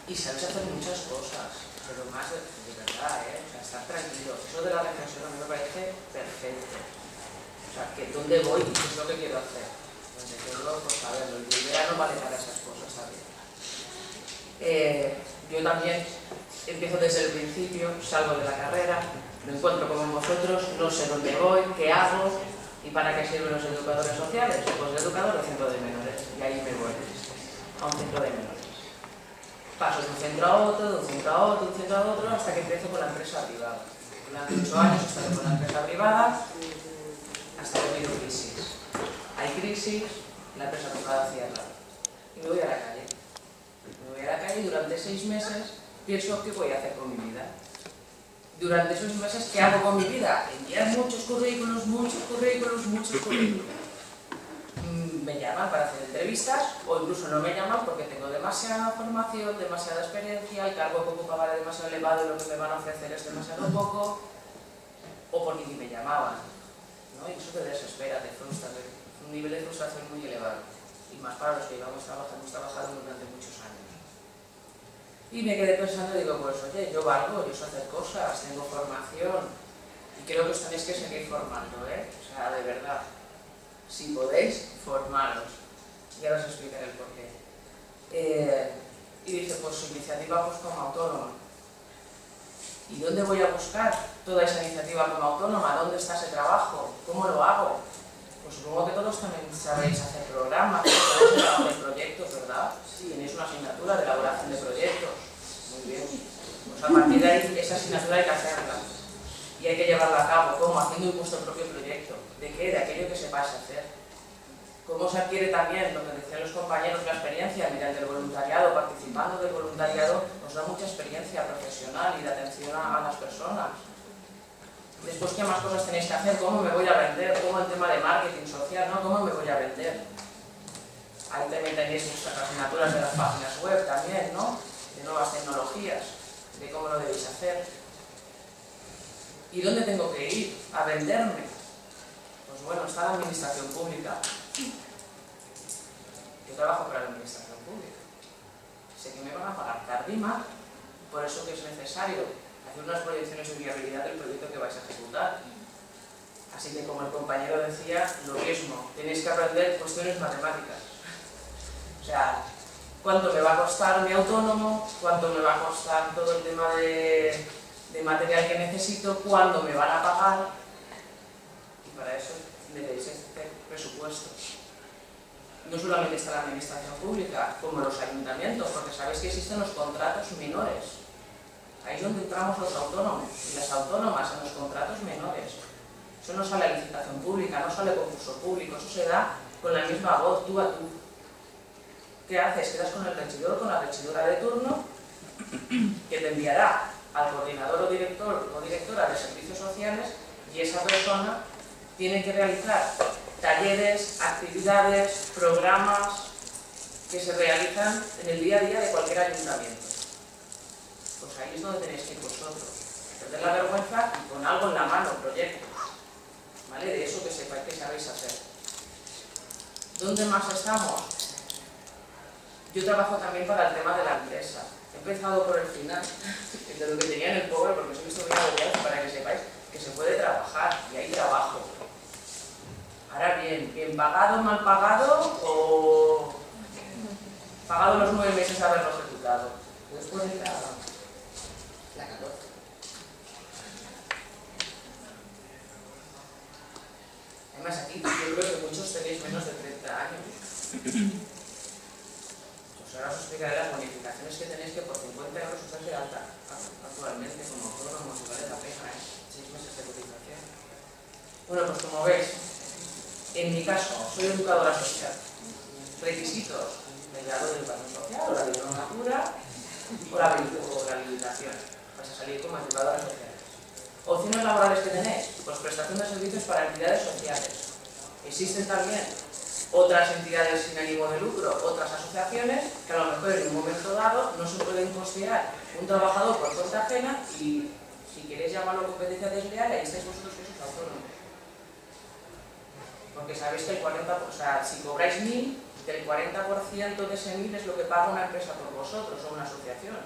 Y sabéis hacer muchas cosas, pero más de verdad, O sea, estar tranquilo. Eso de la reflexión a mí me parece perfecto. O sea, que dónde voy y qué es lo que quiero hacer. Donde quiero, pues saberlo. El verano vale para esas cosas también. Yo también empiezo desde el principio, salgo de la carrera, me encuentro como vosotros, no sé dónde voy, qué hago y para qué sirven los educadores sociales. Pues de educador al centro de menores y ahí me voy a un centro de menores. Paso de un centro a otro, de un centro a otro, de un centro a otro, hasta que empiezo con la empresa privada. Durante 8 años he estado con la empresa privada hasta que ha habido crisis. Hay crisis, la empresa privada cierra y me voy a la calle. Me voy a la calle y durante 6 meses pienso qué voy a hacer con mi vida. Durante esos meses, ¿qué hago con mi vida? Enviar muchos currículos. Me llaman para hacer entrevistas o incluso no me llaman porque tengo demasiada formación, demasiada experiencia, el cargo que ocupaba era demasiado elevado y lo que me van a ofrecer es demasiado poco, o porque ni me llamaban, ¿no? Y eso te desespera, te frustra, un nivel de frustración muy elevado, y más para los que hemos trabajado durante muchos años. Y me quedé pensando y digo, pues oye, yo valgo, yo sé hacer cosas, tengo formación, y creo que os tenéis que seguir formando, O sea, de verdad. Si podéis, formaros. Ya os explicaré el porqué. Y dice, pues su iniciativa pues, como autónoma. ¿Y dónde voy a buscar toda esa iniciativa como autónoma? ¿Dónde está ese trabajo? ¿Cómo lo hago? Pues supongo que todos también sabéis hacer programas, sabéis elaborar proyectos, ¿verdad? Sí, tenéis una asignatura de elaboración de proyectos. Muy bien. Pues a partir de ahí, esa asignatura hay que hacerla. Y hay que llevarla a cabo. ¿Cómo? Haciendo vuestro propio proyecto. ¿De qué? De aquello que sepáis hacer. ¿Cómo se adquiere también, lo que decían los compañeros, la experiencia? Mediante el voluntariado, participando del voluntariado, nos da mucha experiencia profesional y de atención a las personas. Después, ¿qué más cosas tenéis que hacer? ¿Cómo me voy a vender? ¿Cómo el tema de marketing social? ¿No? ¿Cómo me voy a vender? Ahí también tenéis vuestras asignaturas de las páginas web también, ¿no? De nuevas tecnologías, de cómo lo debéis hacer. ¿Y dónde tengo que ir a venderme? Pues bueno, está la administración pública. Yo trabajo para la administración pública. Sé que me van a pagar tardima, por eso que es necesario hacer unas proyecciones de viabilidad del proyecto que vais a ejecutar. Así que, como el compañero decía, lo mismo, tenéis que aprender cuestiones matemáticas. O sea, ¿cuánto me va a costar mi autónomo? ¿Cuánto me va a costar todo el tema de material que necesito? ¿Cuándo me van a pagar? Y para eso debéis hacer presupuestos. No solamente está la administración pública, como los ayuntamientos, porque sabéis que existen los contratos menores. Ahí es donde entramos los autónomos y las autónomas en los contratos menores. Eso no sale a licitación pública, no sale a concurso público, eso se da con la misma voz, tú a tú. ¿Qué haces? Quedas con el regidor, con la regidora de turno, que te enviará al coordinador o director o directora de servicios sociales y esa persona tiene que realizar talleres, actividades, programas que se realizan en el día a día de cualquier ayuntamiento. Pues ahí es donde tenéis que ir vosotros, perder la vergüenza y con algo en la mano, proyectos. sabéis hacer. ¿Dónde más estamos? Yo trabajo también para el tema de la empresa. He empezado por el final, de lo que tenía en el pobre, porque os he visto muy agobiados, para que sepáis que se puede trabajar y hay trabajo. Ahora bien, ¿bien pagado, mal pagado o pagado los 9 meses de haberlo ejecutado? Después de la 14. Además aquí yo creo que muchos tenéis menos de 30 años. Pues ahora os explicaré las bonificaciones que tenéis, que por 50 euros os de alta actualmente como autónomos, y vale la pena, 6 meses de cotización. Bueno, pues como veis, en mi caso, soy educadora social. Requisitos: el grado de educación social, o la diplomatura, o la habilitación. Vas a salir como educadora social. Opciones laborales que tenéis: pues prestación de servicios para entidades sociales. Existen también otras entidades sin ánimo de lucro, otras asociaciones, que a lo mejor en un momento dado no se pueden costear un trabajador por cuenta ajena y, si queréis llamarlo competencia desleal, ahí estáis vosotros que sois autónomos. Porque sabéis que el 40%, o sea, si cobráis 1.000, el 40% de ese 1.000 es lo que paga una empresa por vosotros o una asociación.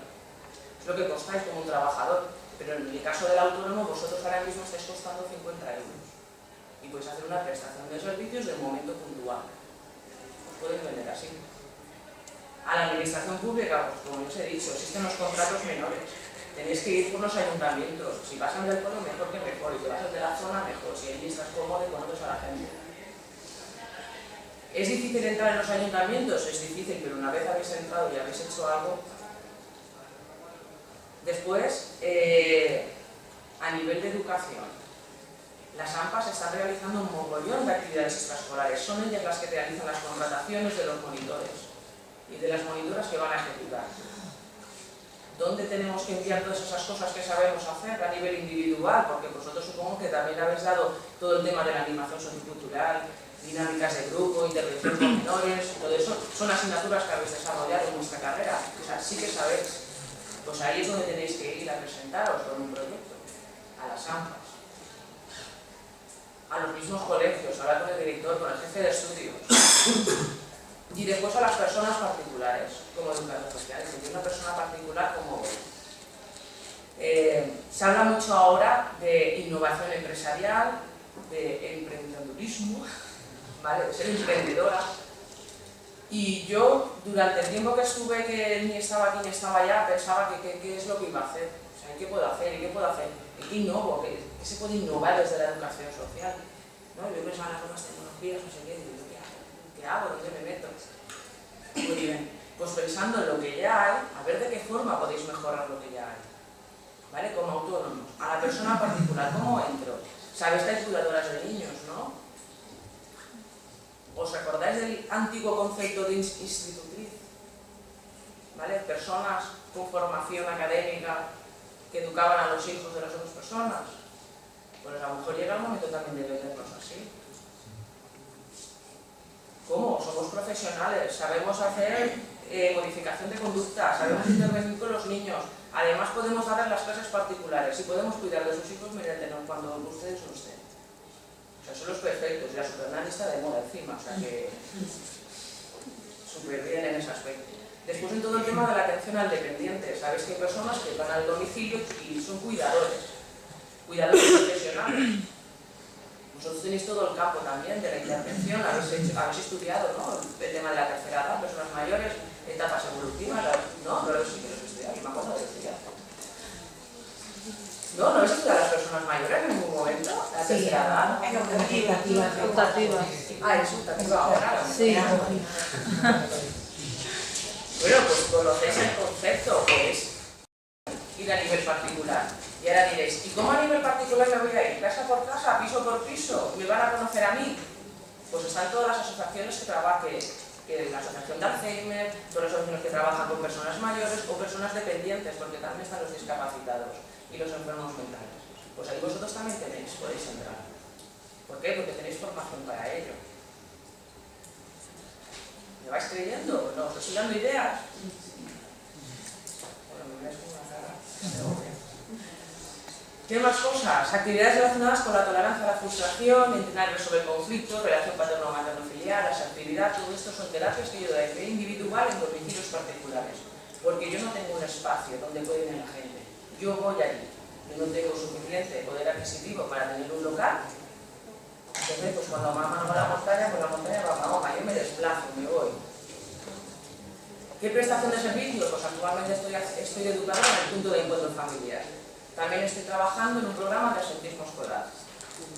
Es lo que costáis como un trabajador. Pero en el caso del autónomo, vosotros ahora mismo estáis costando 50 euros. Y podéis hacer una prestación de servicios de momento puntual. Os podéis vender así. A la administración pública, pues como os he dicho, existen los contratos menores. Tenéis que ir por los ayuntamientos. Si pasan del pueblo, mejor que mejor. Y si vas de la zona, mejor. Si allí estás cómodo y conoces a la gente. ¿Es difícil entrar en los ayuntamientos? Es difícil, pero una vez habéis entrado y habéis hecho algo. Después, a nivel de educación, las AMPAs están realizando un mogollón de actividades extraescolares. Son ellas las que realizan las contrataciones de los monitores y de las monitoras que van a ejecutar. ¿Dónde tenemos que enviar todas esas cosas que sabemos hacer a nivel individual? Porque vosotros supongo que también habéis dado todo el tema de la animación sociocultural, dinámicas de grupo, intervención con menores, todo eso son asignaturas que habéis desarrollado en vuestra carrera. O sea, sí que sabéis. Pues ahí es donde tenéis que ir a presentaros con un proyecto, a las AMPAs, a los mismos colegios, hablar con el director, con el jefe de estudios, y después a las personas particulares, como educadores sociales. Si una persona particular, como se habla mucho ahora de innovación empresarial, de emprendedurismo, ¿vale? De ser emprendedora. Y yo, durante el tiempo que estuve, que ni estaba aquí ni estaba allá, pensaba que qué es lo que iba a hacer. O sea, ¿qué puedo hacer? ¿Y qué puedo hacer? ¿Y qué innovo? ¿Qué se puede innovar desde la educación social? ¿No? Yo pensaba en las nuevas tecnologías, no sé qué, digo, ¿qué hago? ¿Dónde me meto? Muy bien, pues pensando en lo que ya hay, a ver de qué forma podéis mejorar lo que ya hay. ¿Vale? Como autónomos. A la persona particular, ¿cómo entro? Sabéis que hay cuidadoras de niños, ¿no? ¿Os acordáis del antiguo concepto de institutriz? ¿Vale? Personas con formación académica que educaban a los hijos de las otras personas. Pues a lo mejor llega el momento también de vendernos así. ¿Cómo? Somos profesionales, sabemos hacer modificación de conducta, sabemos intervenir con los niños. Además podemos darles las clases particulares y podemos cuidar de sus hijos mediante cuando ustedes no estén. O sea, son los perfectos, y la supernana está de moda encima, o sea que súper bien en ese aspecto. Después en todo el tema de la atención al dependiente, sabéis que hay personas que van al domicilio y son cuidadores profesionales. Vosotros tenéis todo el campo también de la intervención, habéis estudiado, ¿no? El tema de la tercera edad, personas mayores, etapas evolutivas, ¿no? No lo sí que lo he estudiado, yo me acuerdo de estudiar. ¿No? ¿No habéis estudiado a las personas mayores en ningún momento? ¿La tercera edad? Optativa. Ah, es optativa ahora. Sí. Bueno, pues conocéis el concepto, podéis ir a nivel particular. Y ahora diréis, ¿y cómo a nivel particular me voy a ir? ¿Casa por casa? ¿Piso por piso? ¿Me van a conocer a mí? Pues están todas las asociaciones que trabajan, que la asociación de Alzheimer, todas las asociaciones que trabajan con personas mayores o personas dependientes, porque también están los discapacitados y los enfermos mentales. Pues ahí vosotros también tenéis, podéis entrar. ¿Por qué? Porque tenéis formación para ello. ¿Me vais creyendo? No, os estoy dando ideas. Bueno, me miráis con una cara. ¿Qué más cosas? Actividades relacionadas con la tolerancia a la frustración, entrenar y resolver conflictos, relación paterno-materno-filial, asertividad, todo esto son terapias que yo doy de individual en domicilios particulares. Porque yo no tengo un espacio donde puede ir la gente. Yo voy allí. Yo no tengo suficiente poder adquisitivo para tener un local. Entonces, pues cuando mamá no va a la montaña, pues la montaña va a mamá. Yo me desplazo, me voy. ¿Qué prestación de servicios? Pues actualmente estoy educadora en el punto de encuentro familiar. También estoy trabajando en un programa de asentismo escolar.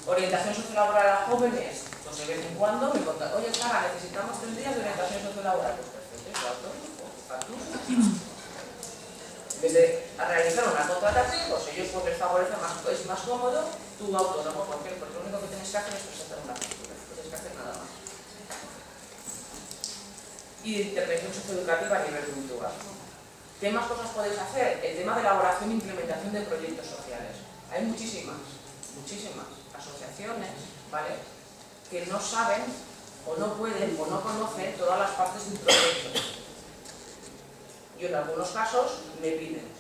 Orientación sociolaboral a jóvenes, pues de vez en cuando me contan, oye Sara, necesitamos 3 días de orientación sociolaboral. Pues perfecto, factura. En vez de realizar una contratación, pues ellos pues les favorece más, es más cómodo, tú autónomo, porque lo único que tienes que hacer es presentar una factura, no tienes que hacer nada más. Y intervención socioeducativa a nivel puntual. ¿Qué más cosas podéis hacer? El tema de elaboración e implementación de proyectos sociales. Hay muchísimas asociaciones, ¿vale?, que no saben, o no pueden, o no conocen todas las partes de un proyecto. Yo en algunos casos me piden.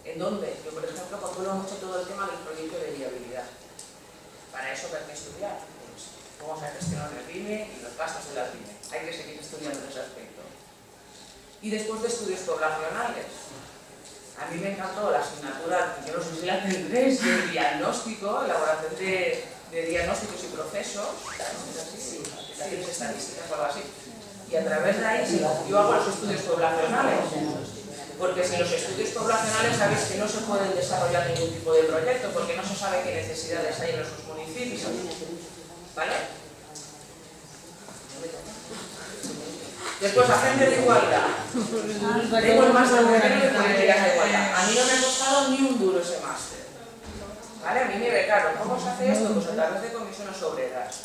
¿En dónde? Yo, por ejemplo, controlo mucho todo el tema del proyecto de viabilidad. Para eso hay que estudiar. Pues, cómo se gestiona el PYME y los gastos de la PYME. Hay que seguir estudiando ese aspecto. Y después de estudios poblacionales. A mí me encantó la asignatura, yo no sé si la tendréis, de diagnóstico, elaboración de diagnósticos y procesos, tienes estadísticas o algo así. Y a través de ahí yo hago los estudios poblacionales. Porque sin los estudios poblacionales sabéis que no se pueden desarrollar ningún tipo de proyecto, porque no se sabe qué necesidades hay en esos municipios. ¿Vale? Después, agentes de igualdad. Tengo el máster de políticas de igualdad. A mí no me ha costado ni un duro ese máster. ¿Vale? A mí me becaron. ¿Cómo se hace esto? Pues a través de comisiones obreras.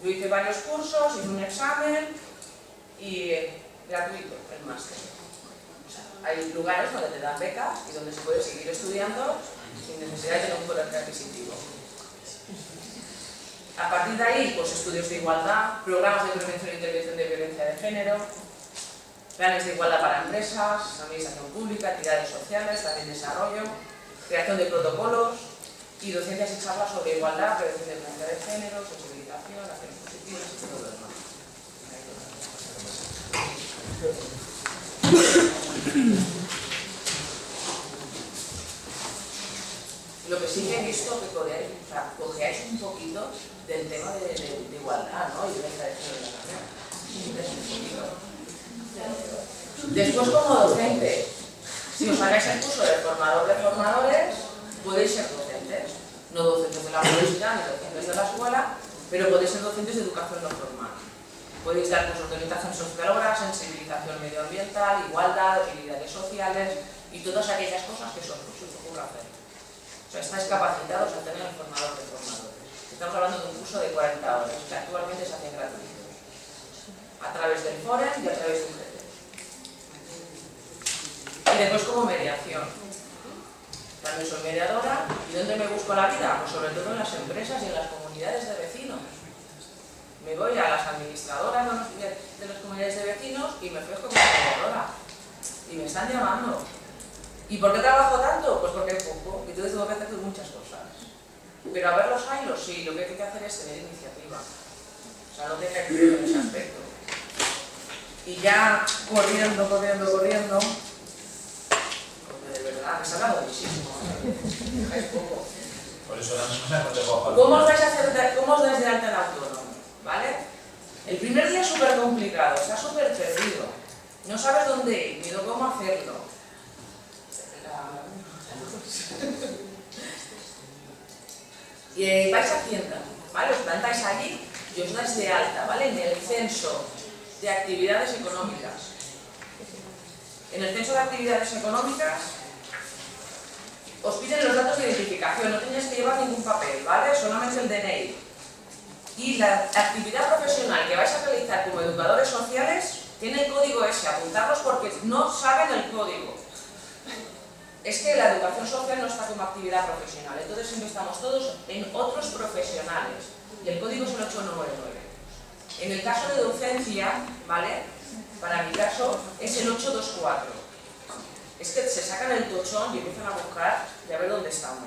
Yo hice varios cursos, hice un examen y gratuito el máster. O sea, hay lugares donde te dan becas y donde se puede seguir estudiando sin necesidad de tener un poder adquisitivo. A partir de ahí, pues estudios de igualdad, programas de prevención e intervención de violencia de género, planes de igualdad para empresas, administración pública, entidades sociales, también desarrollo, creación de protocolos y docencias y charlas sobre igualdad, prevención de violencia de género, sensibilización, acciones positivas y todo lo demás. Lo que sí que he visto que cogeáis un poquito del tema de igualdad, ¿no? Y de violencia de género. Después, como docente, si os hagáis el curso de formador de formadores, podéis ser docentes. No docentes de la universidad ni docentes de la escuela, pero podéis ser docentes de educación no formal. Podéis dar cursos de orientación sociolaboral, sensibilización medioambiental, igualdad, habilidades sociales y todas aquellas cosas que se os ocurra hacer. O sea, estáis capacitados a tener el formador de formadores. Estamos hablando de un curso de 40 horas, que actualmente se hacen gratuitos. A través del Foren y a través de UGT. Y después como mediación. También soy mediadora. ¿Y dónde me busco la vida? Pues sobre todo en las empresas y en las comunidades de vecinos. Me voy a las administradoras de las comunidades de vecinos y me ofrezco como mediadora. Y me están llamando. ¿Y por qué trabajo tanto? Pues porque es poco. Y entonces tengo que hacer muchas cosas. Pero a ver los hilos, sí. Lo que hay que hacer es tener iniciativa. O sea, no tener actitud en ese aspecto. Y ya corriendo. Porque de verdad, me está hablando muchísimo. Es poco. Por eso ahora mismo se aconseja. ¿Cómo os vais a hacer, cómo os dais de alta en autónomo? ¿Vale? El primer día es súper complicado, estás súper perdido. No sabes dónde ir, ni cómo hacerlo. Y vais a Hacienda, ¿vale? Os plantáis allí y os dais de alta, ¿vale? En el censo de actividades económicas. En el censo de actividades económicas os piden los datos de identificación, no tenéis que llevar ningún papel, ¿vale? Solamente el DNI. Y la actividad profesional que vais a realizar como educadores sociales tiene el código ese, apuntarlos porque no saben el código. Es que la educación social no está como actividad profesional, entonces siempre estamos todos en otros profesionales. Y el código es el 899. En el caso de docencia, ¿vale? Para mi caso es el 824. Es que se sacan el tochón y empiezan a buscar y a ver dónde estamos.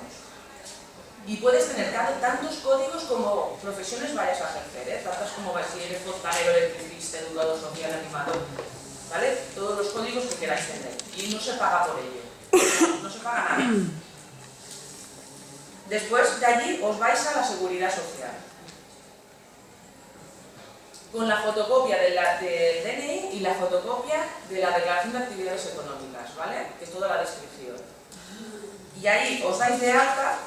Y puedes tener tantos códigos como profesiones vayas a ejercer, tantas como si eres fontanero, electricista, educador social, animador, ¿vale? Todos los códigos que queráis tener. Y no se paga por ello, no se paga nada. Después de allí os vais a la seguridad social. Con la fotocopia del DNI y la fotocopia de la declaración de actividades económicas, ¿vale? Que es toda la descripción. Y ahí os dais de alta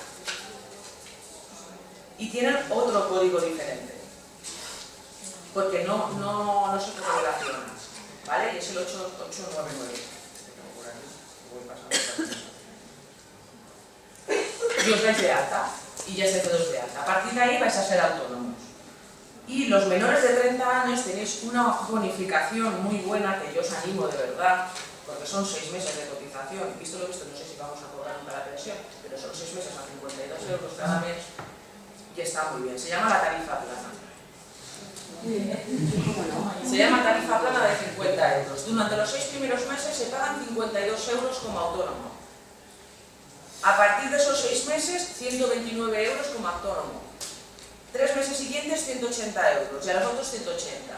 y tienen otro código diferente, porque no se correlaciona, ¿vale? Y es el 8899. Y os dais de alta, y ya estáis todos de alta. A partir de ahí vais a ser autónomos. Y los menores de 30 años tenéis una bonificación muy buena, que yo os animo de verdad, porque son 6 meses de cotización. Visto lo visto, no sé si vamos a cobrar nunca la pensión, pero son 6 meses a 52 euros cada mes, y está muy bien. Se llama la tarifa plana. Se llama tarifa plana de 50 euros. Durante los 6 primeros meses se pagan 52 euros como autónomo. A partir de esos 6 meses, 129 euros como autónomo. 3 meses siguientes, 180 euros, y a los otros 180.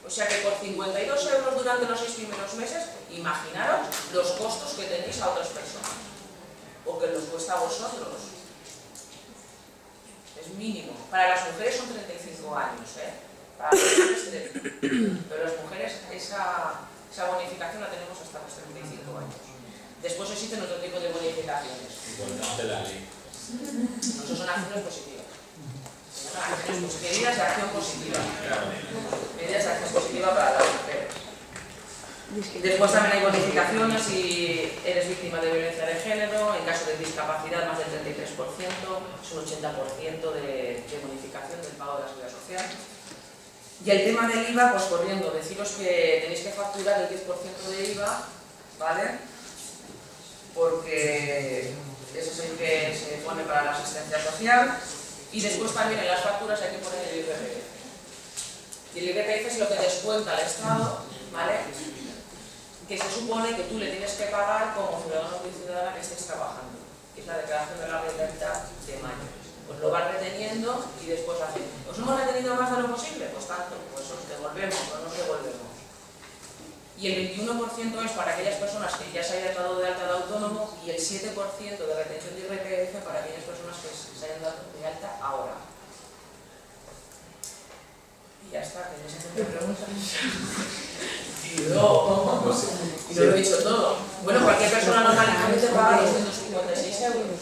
O sea que por 52 euros durante los 6 primeros meses, imaginaros los costos que tenéis a otras personas, o que los cuesta a vosotros. Es mínimo. Para las mujeres son 35 años, Para los hombres 30. Pero las mujeres esa bonificación la tenemos hasta los 35 años. Después existen otro tipo de bonificaciones. Importante la ley. No, eso son acciones positivas. Medidas de acción positiva. Medidas de acción positiva para las mujeres. Después también hay bonificaciones si eres víctima de violencia de género, en caso de discapacidad más del 33%, es un 80% de bonificación del pago de la seguridad social. Y el tema del IVA, pues corriendo, deciros que tenéis que facturar el 10% de IVA, ¿vale? Porque ese es el que se pone para la asistencia social. Y después también en las facturas hay que poner el IRPF. Y el IRPF es lo que descuenta el Estado, ¿vale? Que se supone que tú le tienes que pagar como ciudadano o ciudadana que estés trabajando. Que es la declaración de la renta de mayo. Pues lo vas reteniendo y después hacen, ¿os hemos retenido más de lo posible? Pues tanto, pues os devolvemos o no os devolvemos. Y el 21% es para aquellas personas que ya se hayan dado de alta de autónomo y el 7% de retención de IRPF para aquellas personas que se hayan dado de alta ahora. Y ya está, que no se hacen preguntas. Y no lo he dicho todo. Bueno, cualquier persona normalmente paga 256 euros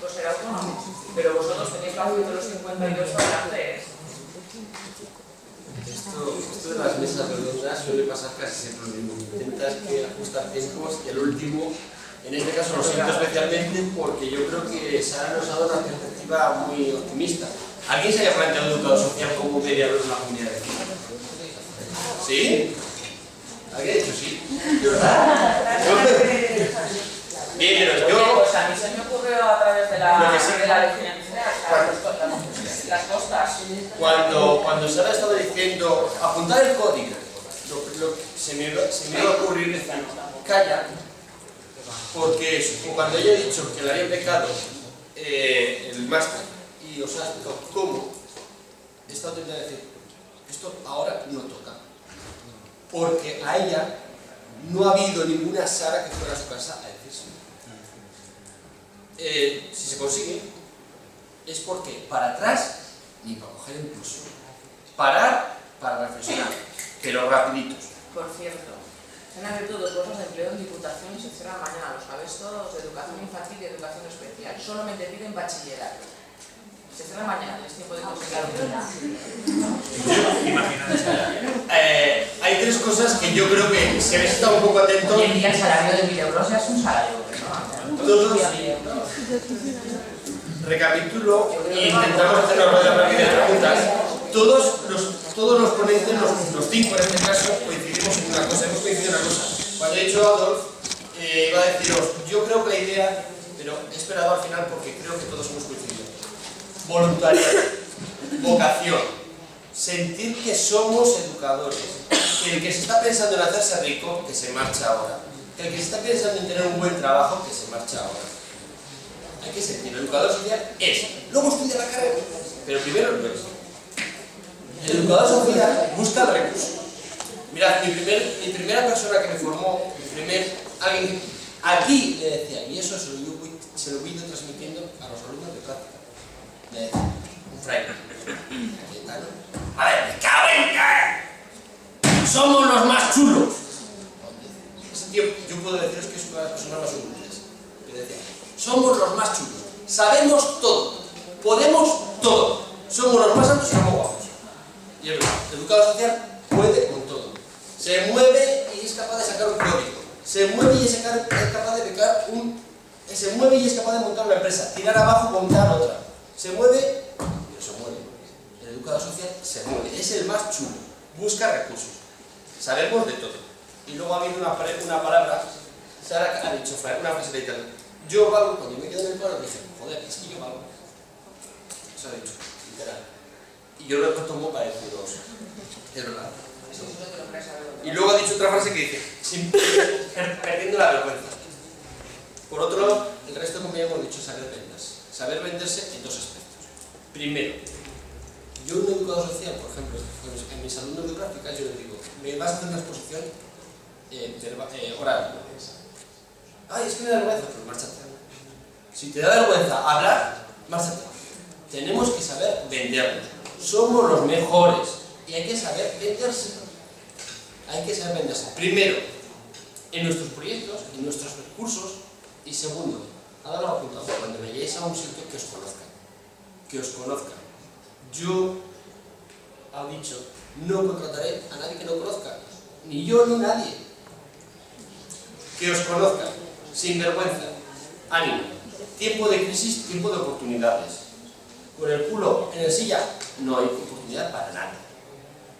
por ser autónomo, pero vosotros tenéis la opción de los 52 adelante. Esto de las mesas redondas suele pasar casi siempre lo mismo. Intentas que ajustar tiempos y el último, en este caso lo siento especialmente porque yo creo que Sara nos ha dado una perspectiva muy optimista. ¿Alguien se haya planteado educador social como mediador de una comunidad de vecinos? ¿Sí? ¿Alguien ha dicho sí? ¿De verdad? Bien, pero yo... Pues a mí se me ocurrió a través de la legislación, las costas. Cuando Sara estaba diciendo apuntar el código, se me iba a ocurrir decir calla, porque cuando ella ha dicho que le había becado el máster y os ha explicado cómo, he estado tentando decir esto ahora no toca, porque a ella no ha habido ninguna Sara que fuera a su casa a decirse. Si se consigue, es porque para atrás ni para coger impulso. Parar para reflexionar, pero rapiditos. Por cierto, se han abierto 2 bolsas de empleo en Diputación y se cierran mañana, lo sabéis todos, de educación infantil y educación especial. Solamente piden bachillerato. Se cierra mañana, es tiempo de conseguirlo. Hay 3 cosas que yo creo que si habéis estado un poco atentos... Hoy en día el salario de 1000 euros ya es un salario, ¿no? Todos, recapitulo y intentamos hacer una rueda rápida de preguntas. Todos los ponentes, los 5 en este caso, coincidimos en una cosa, hemos coincidido en una cosa. Cuando he dicho Adolf, iba a deciros, yo creo que la idea, pero he esperado al final porque creo que todos hemos coincidido. Voluntariado, vocación, sentir que somos educadores, que el que se está pensando en hacerse rico, que se marcha ahora, que el que se está pensando en tener un buen trabajo, que se marcha ahora. Hay que ser. Y el educador social es. Luego estudia la carrera, pero primero lo es. El educador social busca el recurso. Mirad, mi primera persona que me formó, alguien aquí le decía, y eso se lo voy transmitiendo a los alumnos de práctica. Me decía, un fraile, a ver, me cago en qué. Somos los más chulos. Ese tío, yo puedo deciros que es una de las personas más humildes. Que decía, somos los más chulos. Sabemos todo. Podemos todo. Somos los más altos y somos guapos. Y es verdad, el educador social puede con todo. Se mueve y es capaz de sacar un código. Se mueve y es capaz de becar se mueve y es capaz de montar una empresa. Tirar abajo, montar otra. Se mueve, pero se mueve. El educador social se mueve. Es el más chulo. Busca recursos. Sabemos de todo. Y luego ha habido una palabra, Sara ha dicho una frase de italiano. Yo valgo, cuando me quedé en el paro dije, joder, es que yo valgo. Eso ha dicho, literal. Y yo lo he puesto como para deciros, es verdad. Y luego ha dicho otra frase que dice, perdiendo la vergüenza. Por otro lado, el resto de compañeros hemos dicho saber venderse. Saber venderse en dos aspectos. Primero, yo un educador social, por ejemplo, en mis alumnos de práctica, yo les digo, me vas a hacer una exposición oral. Ay, es que me da vergüenza, pues márchate. Si te da vergüenza hablar, márchate. Tenemos que saber vendernos. Somos los mejores y hay que saber venderse. Hay que saber venderse. Primero, en nuestros proyectos, en nuestros recursos, y segundo, ahora lo apuntado, cuando vayáis a un sitio que os conozcan. Que os conozcan. Yo, ha dicho, no contrataré a nadie que no conozca. Ni yo ni nadie. Que os conozcan. Sin vergüenza. Ánimo. Tiempo de crisis, tiempo de oportunidades. Con el culo en el silla, no hay oportunidad para nada.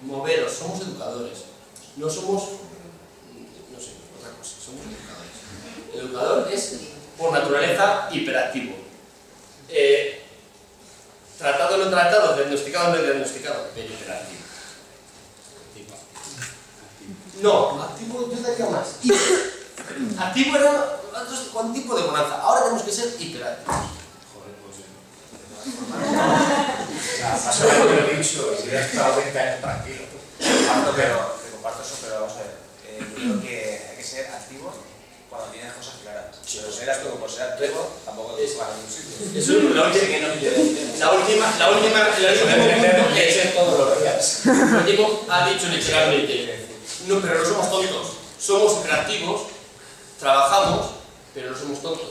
Moveros, somos educadores. No somos, no sé, otra cosa, somos educadores. El educador es, por naturaleza, hiperactivo. Tratado o no tratado, diagnosticado o no diagnosticado, pero hiperactivo. No, activo yo daría más. Activo era un tipo de bonanza. Ahora tenemos que ser hiperactivos. Joder, pues O sea, paso de lo que he dicho, si hubiera estado 20 años tranquilo. Comparto eso, pero vamos a ver. Yo creo que hay que ser activo cuando tienes cosas claras. Si lo serás todo por ser activo, tampoco te vas a ningún sitio. Eso es la última que es todos los días. El último ha dicho literalmente, no, pero no somos tontos, somos hiperactivos, trabajamos, pero no somos tontos.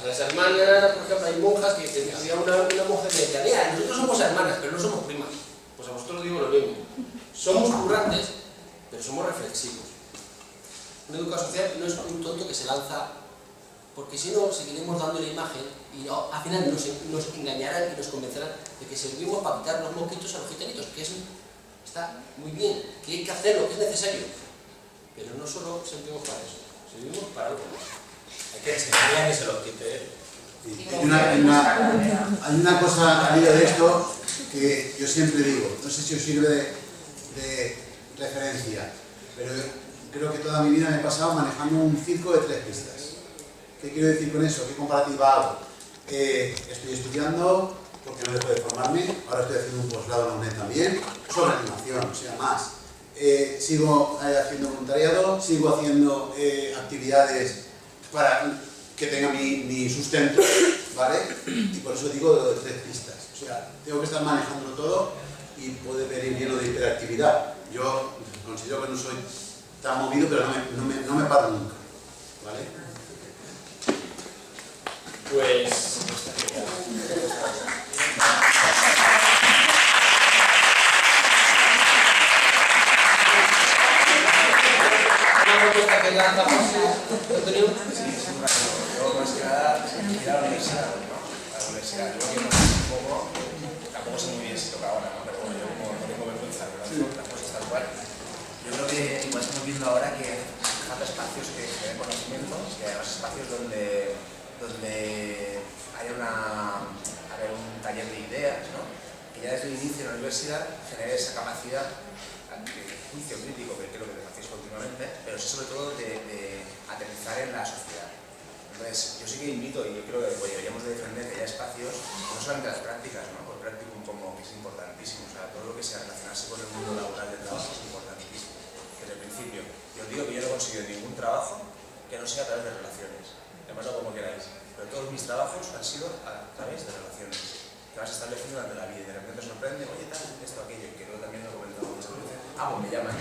A las hermanas, por ejemplo, hay monjas que había una monja que decía, mira, nosotros somos hermanas, pero no somos primas. Pues a vosotros os digo lo mismo. Somos currantes, pero somos reflexivos. Un educador social no es un tonto que se lanza, porque si no, seguiremos dando la imagen y al final nos engañarán y nos convencerán de que servimos para quitar los mosquitos a los gitanitos, que está muy bien, que hay que hacerlo, que es necesario. Pero no solo servimos para eso, servimos para algo más. Hay que enseñar que se los quite. Hay una cosa al hilo de esto que yo siempre digo, no sé si os sirve de referencia, pero creo que toda mi vida me he pasado manejando un circo de 3 pistas. ¿Qué quiero decir con eso? ¿Qué comparativa hago? Estoy estudiando, porque no dejo de formarme, ahora estoy haciendo un posgrado en la UNED también, sobre animación, o sea, más. Sigo haciendo voluntariado, sigo haciendo actividades para que tenga mi sustento, ¿vale? Y por eso digo de 3 pistas. O sea, tengo que estar manejándolo todo y puede venir lleno de hiperactividad. Yo considero que no soy tan movido, pero no me paro nunca, ¿vale? Pues... ¿Una propuesta que lanzamos, Antonio? Yo más que nada, ir a la universidad, ¿no? A la universidad. Yo creo que un poco, tampoco sé muy bien si toca ahora, ¿no? Pero bueno, yo como no tengo vergüenza, pero no las cosas tal cual. Yo creo que igual estamos viendo ahora que falta espacios que den conocimiento, que además espacios donde haya un taller de ideas, ¿no? Que ya desde el inicio de la universidad genere esa capacidad de juicio crítico, que creo que lo hacéis continuamente, pero sí sobre todo de aterrizar en la sociedad. Entonces, yo sí que invito, y yo creo que deberíamos de defender que haya espacios, no solamente las prácticas, ¿no? Por practicum como que es importantísimo, o sea, todo lo que sea relacionarse con el mundo laboral del trabajo es importantísimo. Desde el principio, yo os digo que yo no he conseguido ningún trabajo que no sea a través de relaciones, llamadlo como queráis, pero todos mis trabajos han sido a través de relaciones, que vas estableciendo durante la vida y de repente te sorprende, oye, tal, esto, aquello, que luego también lo he comentado muchas veces, pues me llaman.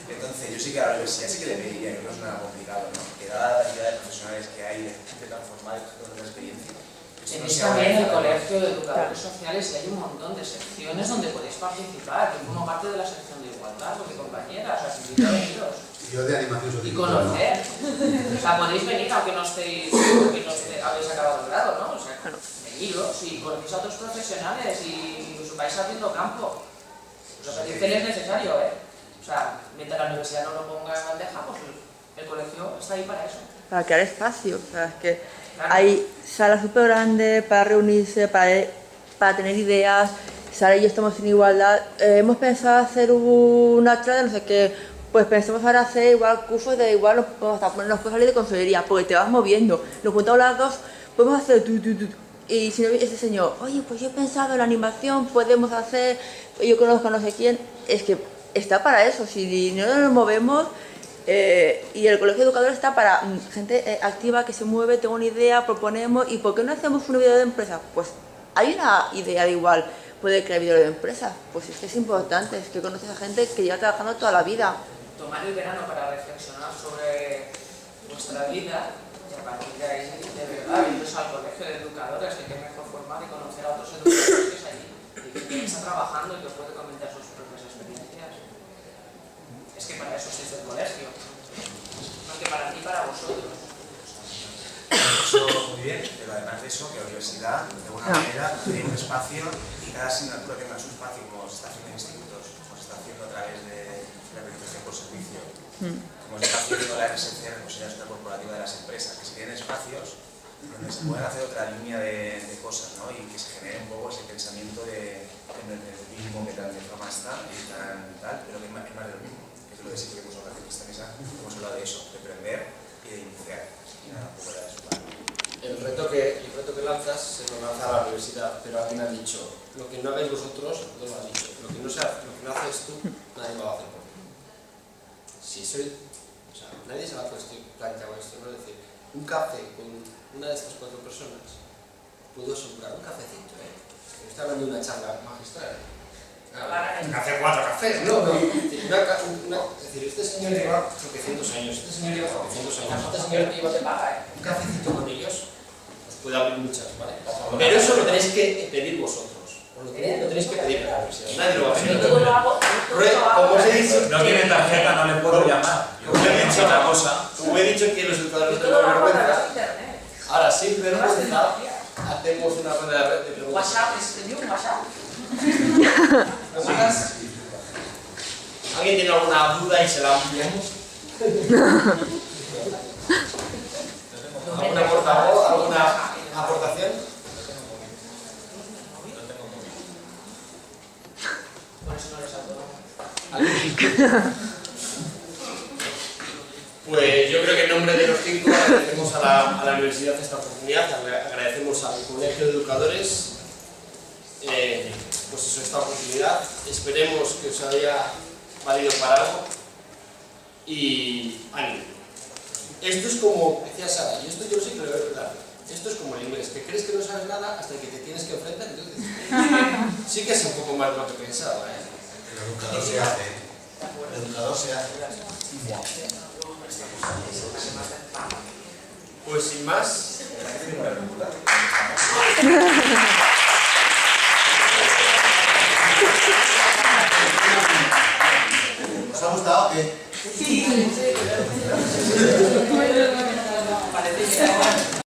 Entonces, yo sí que a la universidad sí que le pediría, que no es nada complicado, ¿no? Que dada la cantidad de profesionales que hay, de gente tan formal y con una experiencia. Tenéis también el colegio de educadores sociales y hay un montón de secciones donde podéis participar. Yo formo parte de la sección de igualdad, porque compañeras, os invito a veniros. Yo de animación social. Y conocer. O sea, podéis venir aunque no habéis acabado el grado, ¿no? O sea, veniros y conocéis a otros profesionales y os vais abriendo campo. Lo que dicen es necesario, ¿eh? O sea, mientras la universidad no lo ponga en bandeja, pues el colegio está ahí para eso. Para crear espacio, o sea, es que Claro. hay salas súper grandes para reunirse, para tener ideas. Sara y yo estamos en igualdad. Hemos pensado hacer una charla de no sé qué, pues pensamos ahora hacer igual cursos de igual, hasta ponernos cosas de consellería, porque te vas moviendo. Nos juntamos las dos, podemos hacer y si no ese señor, oye, pues yo he pensado en la animación, podemos hacer, yo conozco a no sé quién, es que está para eso, si no nos movemos. Y el colegio de educadores está para gente activa que se mueve, tengo una idea, proponemos. ¿Y por qué no hacemos un video de empresa? Pues hay una idea de igual, puede crear video de empresa. Pues es que es importante, es que conoces a gente que lleva trabajando toda la vida. Tomar el verano para reflexionar sobre vuestra vida y a partir de ahí, de verdad, iros al colegio de educadores, que qué mejor forma de conocer a otros educadores que es allí y que está trabajando y que os puede comentar sus propias experiencias. Es que para eso es el colegio, no que para ti, para vosotros. Eso muy bien, pero además de eso, que la universidad, de alguna manera, tiene un espacio y cada asignatura tenga su espacio, como se está haciendo en institutos, como se está haciendo a través de la verificación por servicio, como se está haciendo la RSC, la Responsabilidad Corporativa de las Empresas, que se tienen espacios donde se pueden hacer otra línea de cosas, ¿no? Y que se genere un poco ese pensamiento del mismo que tan de forma está y tan tal, pero que es más de lo mismo. Lo de siempre que hemos hablado en esta mesa, hemos hablado de eso, de aprender y de iniciar. Y nada, poco era eso. El reto que lanzas se lo lanza a la universidad, pero alguien ha dicho, lo que no hagáis vosotros, no lo has dicho, lo que no haces tú, nadie lo va a hacer por ti. Si soy, o sea, nadie se va a plantear esto, ¿no? Es decir, un café con una de estas 4 personas, puedo asegurar un cafecito, ¿eh? Estoy hablando de una charla magistral. Hace 4 cafés, ¿no? Es decir, este señor lleva tropecientos años, este señor lleva tropecientos años, este señor lleva un cafecito con ellos, os puede abrir muchas, ¿vale? Pero eso lo tenéis que pedir vosotros, lo tenéis que pedir a la universidad, nadie lo va a pedir. Como os he dicho, no tiene tarjeta, no le puedo llamar. Como he dicho otra cosa, como he dicho que los educadores tenemos vergüenza, ahora siempre no hacemos una rueda de preguntas. WhatsApp, ¿es un WhatsApp? ¿Alguien tiene alguna duda y se la enviamos? ¿Alguna portavoz? ¿Alguna aportación? Por eso no les acuerdo. Pues yo creo que en nombre de los 5 agradecemos a la universidad esta oportunidad, agradecemos al Colegio de Educadores pues eso, esta oportunidad. Esperemos que os haya valido para algo y ánimo. Esto es como, decía Sara, y esto yo sí que lo veo claro, esto es como el inglés, que crees que no sabes nada hasta que te tienes que enfrentar, entonces sí que es un poco más lo que pensaba, ¿eh? El educador se hace. El educador se hace. Pues sin más. ¿Os ha gustado? ¿Qué? Sí. Parece que